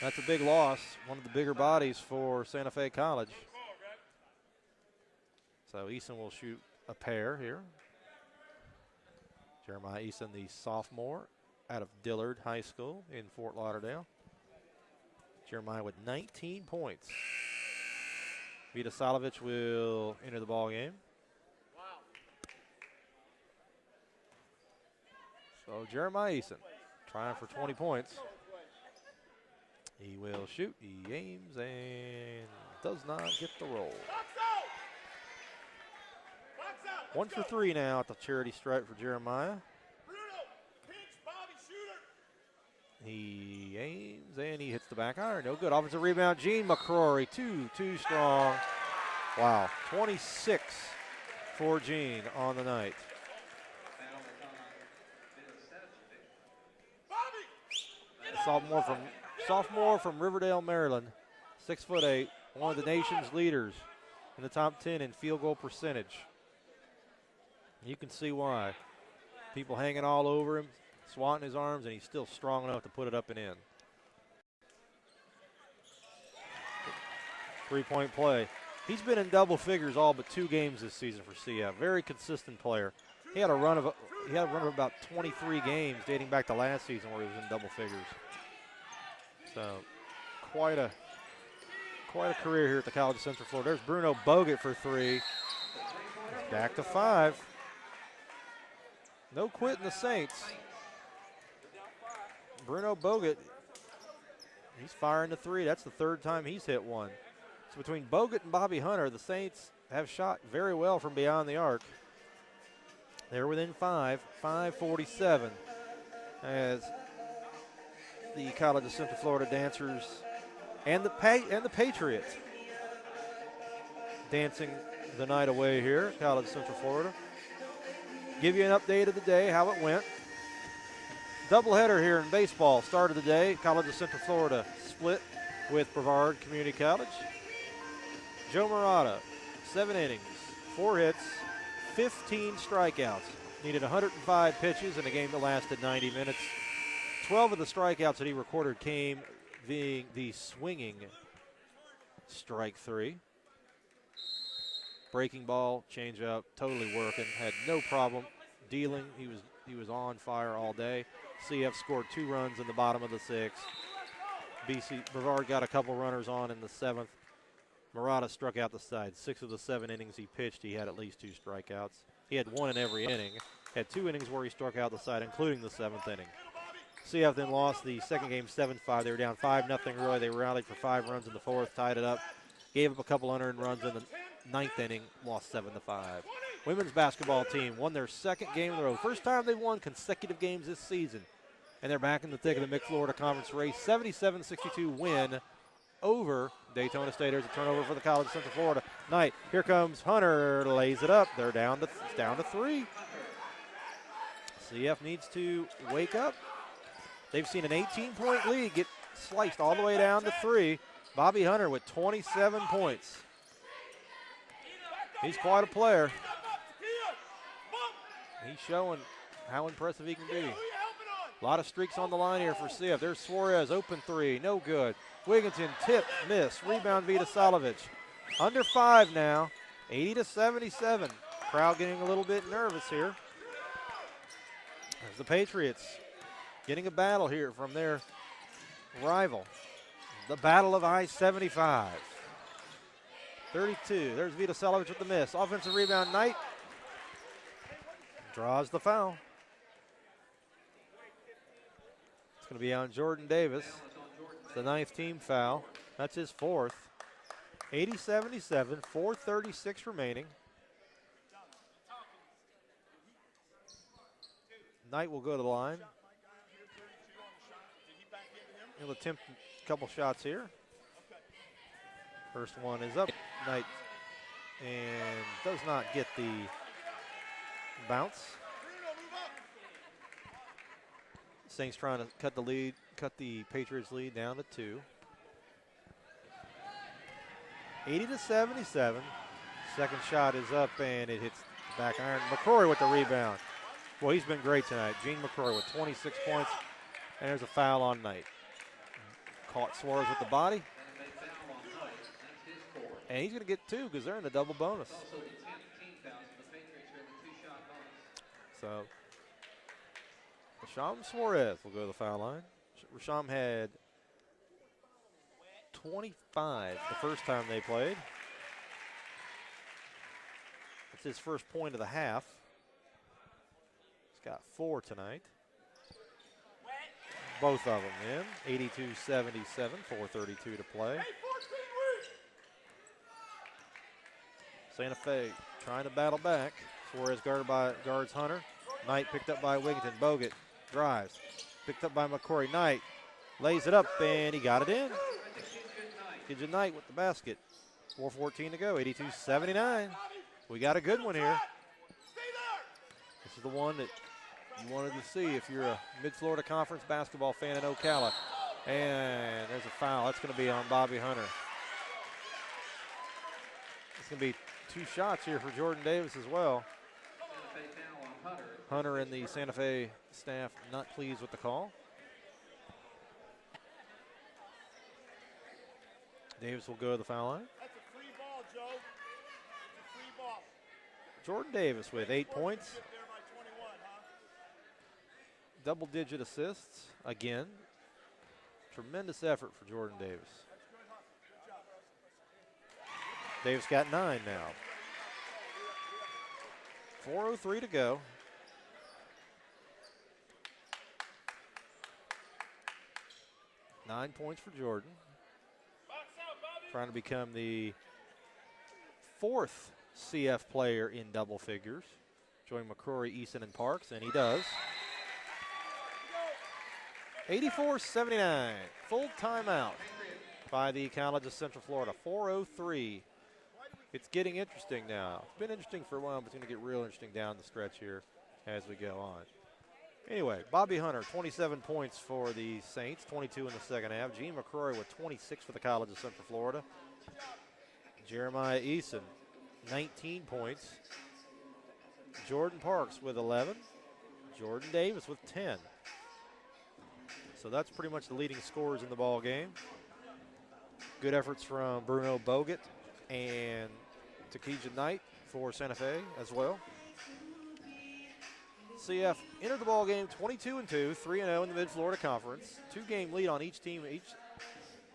That's a big loss, one of the bigger bodies for Santa Fe College. So Eason will shoot a pair here. Jeremiah Eason, the sophomore out of Dillard High School in Fort Lauderdale. Jeremiah with 19 points. Vita Salovich will enter the ball game. So Jeremiah Eason trying for 20 points. He will shoot, he aims, and does not get the roll. 1 for 3 now at the charity stripe for Jeremiah. He aims, and he hits the back iron. No good. Offensive rebound, Gene McCrory, too strong. Wow, 26 for Gene on the night. Sophomore from Riverdale, Maryland, 6'8", one of the nation's leaders in the top 10 in field goal percentage. You can see why. People hanging all over him, swatting his arms, and he's still strong enough to put it up and in. 3-point play. He's been in double figures all but 2 games this season for CF. Very consistent player. He had a run of about 23 games dating back to last season where he was in double figures. So quite a career here at the College of Central Florida. There's Bruno Bogut for 3. Back to 5. No quitting the Saints. Bruno Bogut, he's firing the 3. That's the 3rd time he's hit one. So between Bogut and Bobby Hunter, the Saints have shot very well from beyond the arc. They're within 5, 5:47 as the College of Central Florida dancers and the Patriots dancing the night away here, College of Central Florida. Give you an update of the day, how it went. Doubleheader here in baseball started the day. College of Central Florida split with Brevard Community College. Joe Murata, 7 innings, 4 hits, 15 strikeouts. Needed 105 pitches in a game that lasted 90 minutes. 12 of the strikeouts that he recorded came being the swinging strike 3. Breaking ball, changeup, totally working. Had no problem dealing. He was on fire all day. CF scored 2 runs in the bottom of the 6th. Brevard got a couple runners on in the 7th. Murata struck out the side. 6 of the 7 innings he pitched, he had at least 2 strikeouts. He had 1 in every inning. Had 2 innings where he struck out the side, including the 7th inning. CF then lost the second game 7-5. They were down 5-0 really. They rallied for 5 runs in the 4th, tied it up. Gave up a couple unearned runs in the 9th inning, lost 7-5. Women's basketball team won their 2nd game in a row. First time they've won consecutive games this season. And they're back in the thick of the Mid-Florida Conference race. 77-62 win over Daytona State. There's a turnover for the College of Central Florida. Knight, here comes Hunter, lays it up. They're down to 3. CF needs to wake up. They've seen an 18-point lead get sliced all the way down to 3. Bobby Hunter with 27 points. He's quite a player. He's showing how impressive he can be. A lot of streaks on the line here for CF. There's Suarez, open 3, no good. Wigginton, tip, miss. Rebound Vita Salovich. Under 5 now, 80-77. Crowd getting a little bit nervous here. There's the Patriots getting a battle here from their rival. The Battle of I-75. 32. There's Vita Salovich with the miss. Offensive rebound, Knight draws the foul. It's going to be on Jordan Davis. It's the 9th team foul. That's his 4th. 80-77, 4:36 remaining. Knight will go to the line. He'll attempt a couple shots here. First one is up. Knight and does not get the bounce. Saints trying to cut the Patriots lead down to 2. 80-77. Second shot is up and it hits the back iron. McCrory with the rebound. Well, he's been great tonight. Gene McCrory with 26 points. And there's a foul on Knight. Caught Suarez with the body. And they foul on Knight. That's his fourth. And he's going to get 2 because they're in the double bonus. It's also the 10th team foul, so the Patriots are in the 2-shot bonus. So Rasham Suarez will go to the foul line. Rasham had 25 the first time they played. It's his first point of the half. He's got 4 tonight. Both of them in. 82-77, 4:32 to play. Santa Fe trying to battle back. Suarez guards Hunter. Knight picked up by Wigginton. Bogut drives. Picked up by McCrory. Knight lays it up, and he got it in. Gives it Knight with the basket. 4:14 to go. 82-79. We got a good one here. This is the one that you wanted to see if you're a Mid-Florida Conference basketball fan in Ocala. And there's a foul. That's going to be on Bobby Hunter. It's going to be 2 shots here for Jordan Davis as well. Hunter and the Santa Fe staff not pleased with the call. Davis will go to the foul line. That's a free ball, Joe. It's a free ball. Jordan Davis with 8 points. There by 21, huh? Double-digit assists again. Tremendous effort for Jordan Davis. Davis got 9 now. 4:03 to go. Nine points for Jordan. Trying to become the 4th CF player in double figures. Joining McCrory, Eason, and Parks, and he does. 84-79. Full timeout by the College of Central Florida. 4:03. It's getting interesting now. It's been interesting for a while, but it's going to get real interesting down the stretch here as we go on. Anyway, Bobby Hunter, 27 points for the Saints, 22 in the second half. Gene McCrory with 26 for the College of Central Florida. Jeremiah Eason, 19 points. Jordan Parks with 11. Jordan Davis with 10. So that's pretty much the leading scorers in the ball game. Good efforts from Bruno Bogut and Takija Knight for Santa Fe as well. CF entered the ball game 22-2, 3-0 in the Mid-Florida Conference. 2-game lead on each team. Each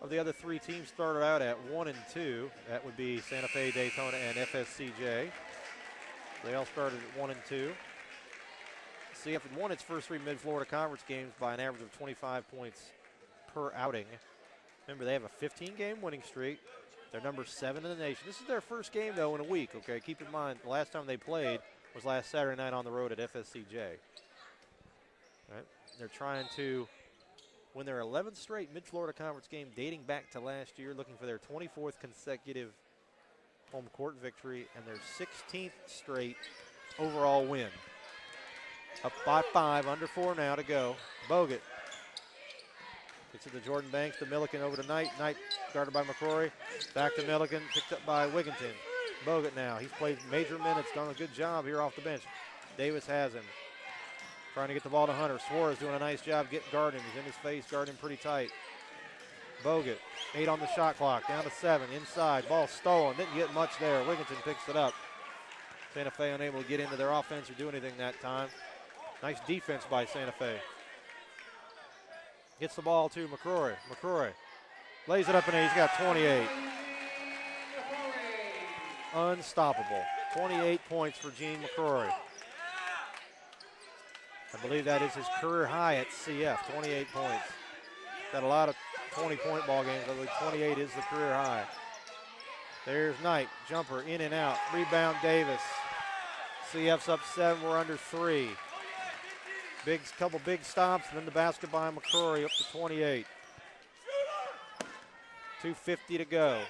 of the other 3 teams started out at 1-2. That would be Santa Fe, Daytona, and FSCJ. They all started at 1-2. CF had won its first 3 Mid-Florida Conference games by an average of 25 points per outing. Remember, they have a 15-game winning streak. They're number 7 in the nation. This is their first game, though, in a week, okay? Keep in mind, the last time they played was last Saturday night on the road at FSCJ. Right? They're trying to win their 11th straight Mid-Florida Conference game dating back to last year, looking for their 24th consecutive home court victory and their 16th straight overall win. Up by 5, under 4 now to go. Bogut gets it to Jordan Banks, to Milliken, over to Knight. Knight guarded by McCrory. Back to Milliken, picked up by Wigginton. Bogut now, he's played major minutes, done a good job here off the bench. Davis has him. Trying to get the ball to Hunter. Suarez doing a nice job guarding him. He's in his face, guarding him pretty tight. Bogut, 8 on the shot clock, down to 7, inside. Ball stolen, didn't get much there. Wigginton picks it up. Santa Fe unable to get into their offense or do anything that time. Nice defense by Santa Fe. Gets the ball to McCrory. McCrory lays it up, and he's got 28. Unstoppable. 28 points for Gene McCrory. I believe that is his career high at CF, 28 points. Got a lot of 20-point ball games. I believe 28 is the career high. There's Knight, jumper in and out. Rebound Davis. CF's up 7, we're under 3. Couple big stops, and then the basket by McCrory up to 28. 2:50 to go.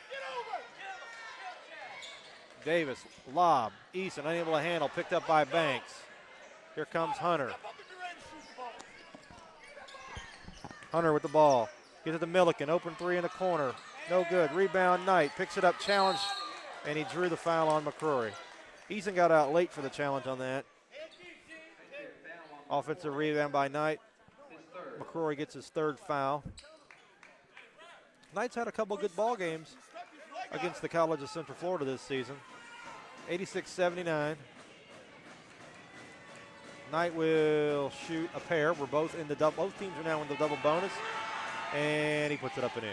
Davis, lob. Eason unable to handle, picked up by Banks. Here comes Hunter. Hunter with the ball. Gets it to Milliken, open 3 in the corner. No good. Rebound Knight, picks it up, challenge, and he drew the foul on McCrory. Eason got out late for the challenge on that. Offensive rebound by Knight. McCrory gets his 3rd foul. Knight's had a couple good ball games against the College of Central Florida this season. 86-79. Knight will shoot a pair. We're both in the double. Both teams are now in the double bonus, and he puts it up and in.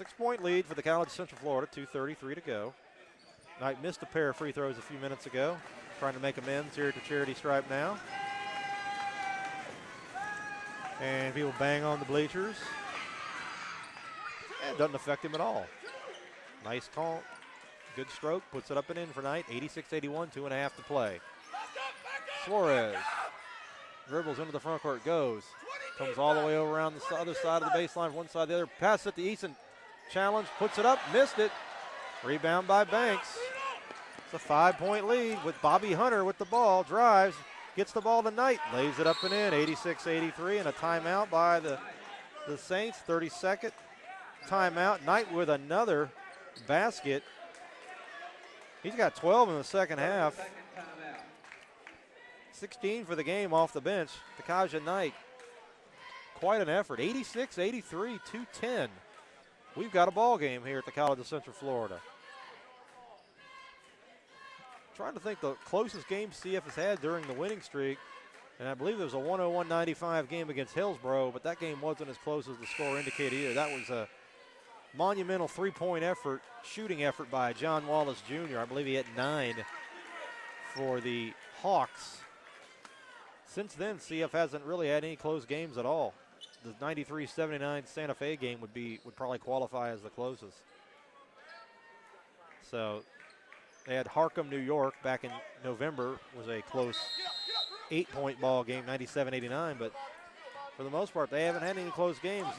6-point lead for the College of Central Florida. 2:33 to go. Knight missed a pair of free throws a few minutes ago. Trying to make amends here at the charity stripe now. And people bang on the bleachers. And it doesn't affect him at all. Nice call. Good stroke. Puts it up and in for Knight. 86-81, 2.5 to play. Suarez dribbles into the front court. Goes. Comes all the way over around the other side of the baseline. One side, the other. Pass it to Eason. Challenge. Puts it up. Missed it. Rebound by Banks. It's a 5-point lead with Bobby Hunter with the ball. Drives. Gets the ball to Knight. Lays it up and in. 86-83, and a timeout by the Saints. 32nd timeout. Knight with another basket. He's got 12 in the second half. 16 for the game off the bench. Takaja Knight. Quite an effort. 86-83, 2:10. We've got a ball game here at the College of Central Florida. Trying to think the closest game CF has had during the winning streak, and I believe there was a 101-95 game against Hillsborough, but that game wasn't as close as the score indicated either. That was a monumental three-point effort, shooting effort by John Wallace Jr. I believe he had 9 for the Hawks. Since then, CF hasn't really had any close games at all. The 93-79 Santa Fe game would probably qualify as the closest. So they had Harcum, New York, back in November. Was a close 8-point ball game, 97-89. But for the most part, they haven't had any close games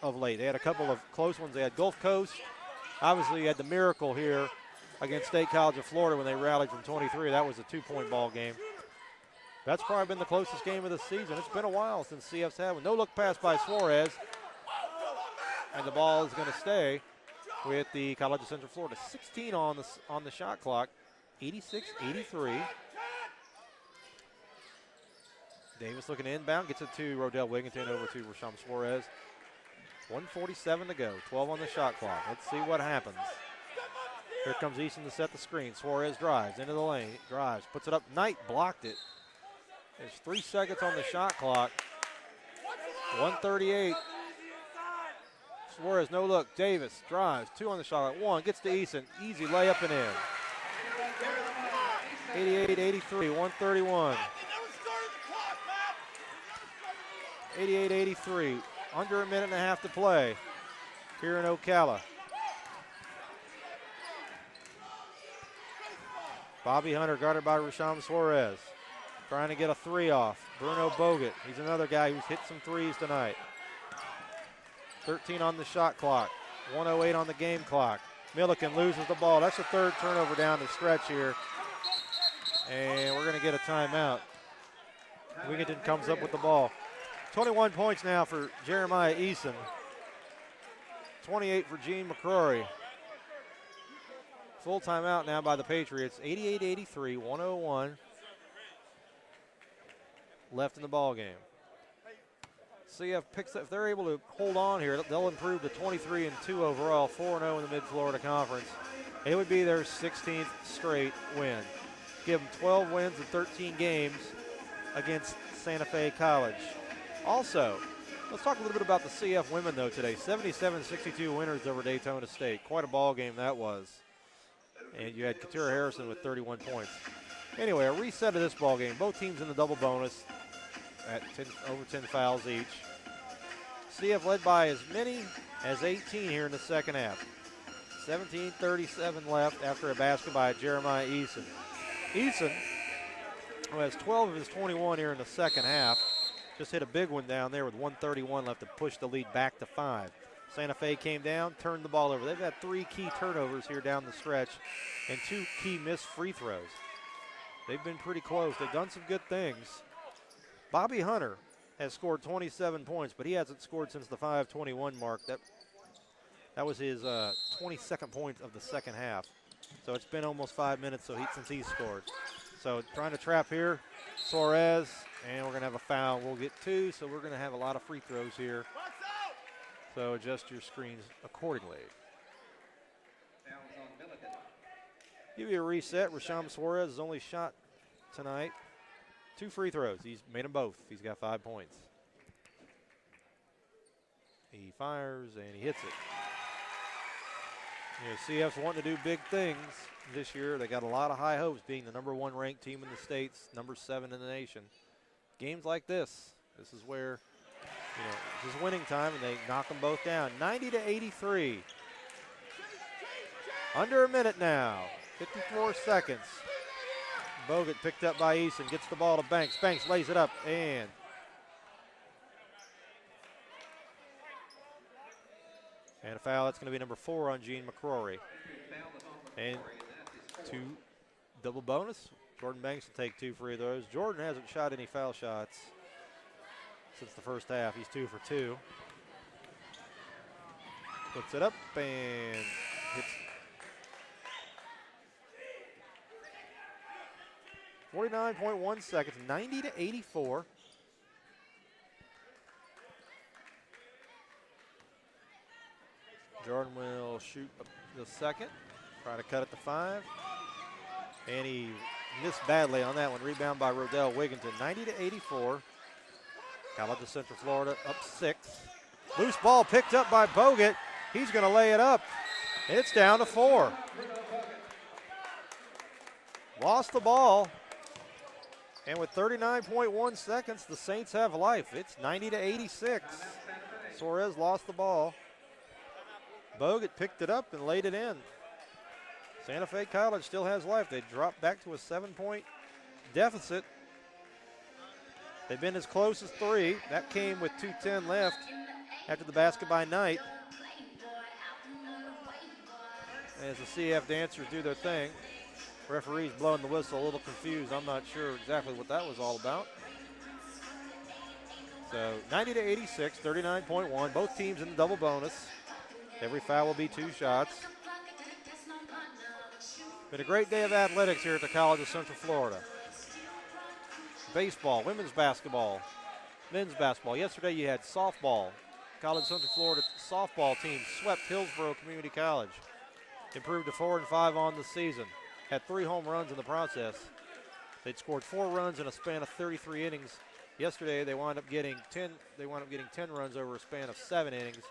of late. They had a couple of close ones. They had Gulf Coast. Obviously, you had the miracle here against State College of Florida when they rallied from 23. That was a 2-point ball game. That's probably been the closest game of the season. It's been a while since CF's had one. No look pass by Suarez. And the ball is going to stay with the College of Central Florida. 16 on the shot clock. 86-83. Davis looking inbound. Gets it to Rodell Wigginton over to Rasham Suarez. 1:47 to go. 12 on the shot clock. Let's see what happens. Here comes Easton to set the screen. Suarez drives into the lane. Drives. Puts it up. Knight blocked it. There's 3 seconds on the shot clock. 1:38. Suarez, no look. Davis drives. 2 on the shot clock. 1 gets to Easton. Easy layup and in. 88-83. 1:31. 88-83. Under a minute and a half to play here in Ocala. Bobby Hunter guarded by Rasham Suarez. Trying to get a 3 off. Bruno Bogut. He's another guy who's hit some threes tonight. 13 on the shot clock. 1:08 on the game clock. Milliken loses the ball. That's the 3rd turnover down the stretch here. And we're going to get a timeout. Wigginton comes up with the ball. 21 points now for Jeremiah Eason. 28 for Gene McCrory. Full timeout now by the Patriots. 88-83, 101 left in the ball game. CF picks up. If they're able to hold on here, they'll improve to 23-2 overall, 4-0 in the Mid-Florida Conference. It would be their 16th straight win. Give them 12 wins in 13 games against Santa Fe College. Also, let's talk a little bit about the CF women, though, today. 77-62 winners over Daytona State. Quite a ball game that was. And you had Katura Harrison with 31 points. Anyway, a reset of this ball game. Both teams in the double bonus at over 10 fouls each. CF led by as many as 18 here in the second half. 17:37 left after a basket by Jeremiah Eason. Eason, who has 12 of his 21 here in the second half, just hit a big one down there with 1:31 left to push the lead back to 5. Santa Fe came down, turned the ball over. They've had 3 key turnovers here down the stretch and 2 key missed free throws. They've been pretty close. They've done some good things. Bobby Hunter has scored 27 points, but he hasn't scored since the 5:21 mark. That was his 22nd point of the second half. So it's been almost 5 minutes since he's scored. So trying to trap here. Suarez And we're going to have a foul. We'll get 2, so we're going to have a lot of free throws here. So adjust your screens accordingly. Fouls on Milliken. Give you a reset. Rasham Suarez has only shot tonight 2 free throws. He's made them both. He's got 5 points. He fires and he hits it. You know, CF's wanting to do big things this year. They got a lot of high hopes, being the #1 ranked team in the states, #7 in the nation. Games like this is where, you know, this is winning time, and they knock them both down. 90-83. Under a minute now. 54 seconds. Bogut picked up by Eason, gets the ball to Banks. Banks lays it up, and a foul. That's going to be number 4 on Gene McCrory. And 2 double bonus. Jordan Banks will take 2 free throws. Jordan hasn't shot any foul shots since the first half. He's 2 for 2. Puts it up and hits. 49.1 seconds, 90-84. Jordan will shoot the second, try to cut it to 5. And he missed badly on that one. Rebound by Rodell Wigginton, 90-84. College of Central Florida up 6. Loose ball picked up by Bogut. He's going to lay it up. It's down to 4. Lost the ball. And with 39.1 seconds, the Saints have life. It's 90-86. Suarez lost the ball. Bogut picked it up and laid it in. Santa Fe College still has life. They dropped back to a 7-point deficit. They've been as close as 3. That came with 2:10 left after the basket by Knight. As the CF dancers do their thing. Referee's blowing the whistle, a little confused. I'm not sure exactly what that was all about. So 90-86, 39.1. Both teams in the double bonus. Every foul will be 2 shots. Been a great day of athletics here at the College of Central Florida. Baseball, women's basketball, men's basketball. Yesterday you had softball. College of Central Florida softball team swept Hillsborough Community College. Improved to 4-5 on the season. Had 3 home runs in the process. They'd scored 4 runs in a span of 33 innings. Yesterday they wound up getting 10 runs over a span of 7 innings.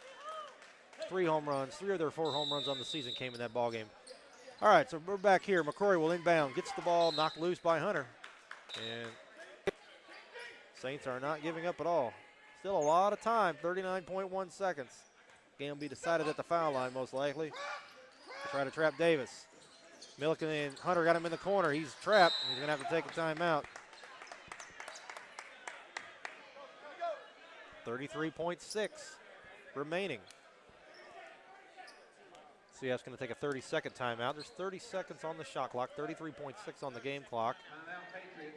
3 home runs. 3 of their 4 home runs on the season came in that ball game. All right, so we're back here. McCrory will inbound, gets the ball knocked loose by Hunter. And Saints are not giving up at all. Still a lot of time, 39.1 seconds. Game will be decided at the foul line most likely. They try to trap Davis. Milliken and Hunter got him in the corner. He's trapped. He's going to have to take a timeout. 33.6 remaining. CF's going to take a 30-second timeout. There's 30 seconds on the shot clock, 33.6 on the game clock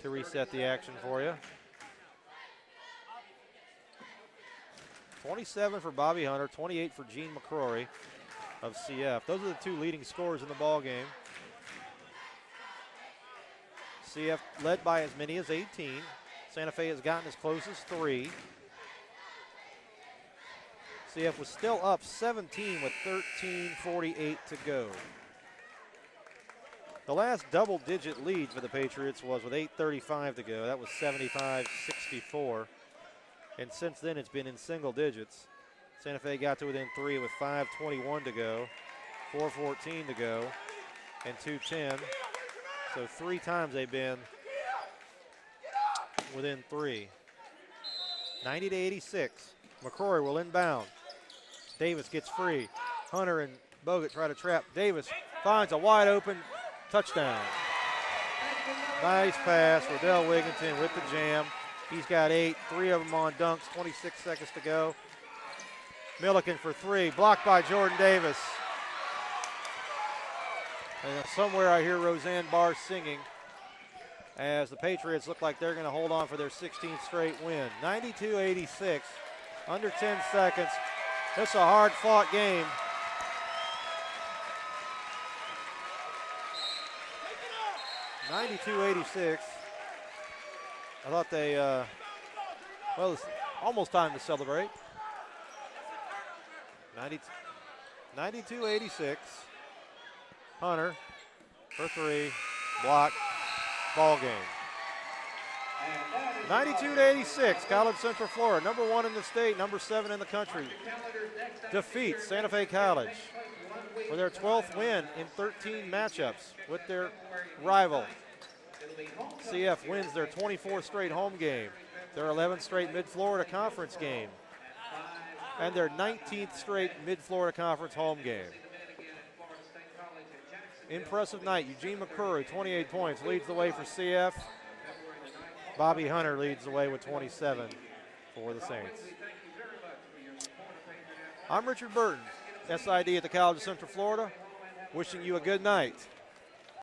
to reset the action for you. 27 for Bobby Hunter, 28 for Gene McCrory of CF. Those are the 2 leading scorers in the ball game. CF led by as many as 18. Santa Fe has gotten as close as 3. CF was still up 17 with 13:48 to go. The last double-digit lead for the Patriots was with 8:35 to go. That was 75-64. And since then, it's been in single digits. Santa Fe got to within 3 with 5:21 to go, 4:14 to go, and 2:10. So 3 times they've been within 3. 90-86. McCrory will inbound. Davis gets free. Hunter and Bogut try to trap. Davis finds a wide open touchdown. Nice pass. Rodell Wigginton with the jam. He's got 8, 3 of them on dunks, 26 seconds to go. Milliken for 3, blocked by Jordan Davis. And somewhere I hear Roseanne Barr singing as the Patriots look like they're going to hold on for their 16th straight win. 92-86, under 10 seconds. It's a hard-fought game. (92-86). I thought they, well, it's almost time to celebrate. 92-86. Hunter for three, block, ball game. 92-86, College Central Florida, number 1 in the state, number 7 in the country, defeats Santa Fe College for their 12th win in 13 matchups with their rival. CF wins their 24th straight home game, their 11th straight Mid-Florida Conference game, and their 19th straight Mid-Florida Conference home game. Impressive night. Eugene McCurry, 28 points, leads the way for CF. Bobby Hunter leads the way with 27 for the Saints. I'm Richard Burton, SID at the College of Central Florida, wishing you a good night.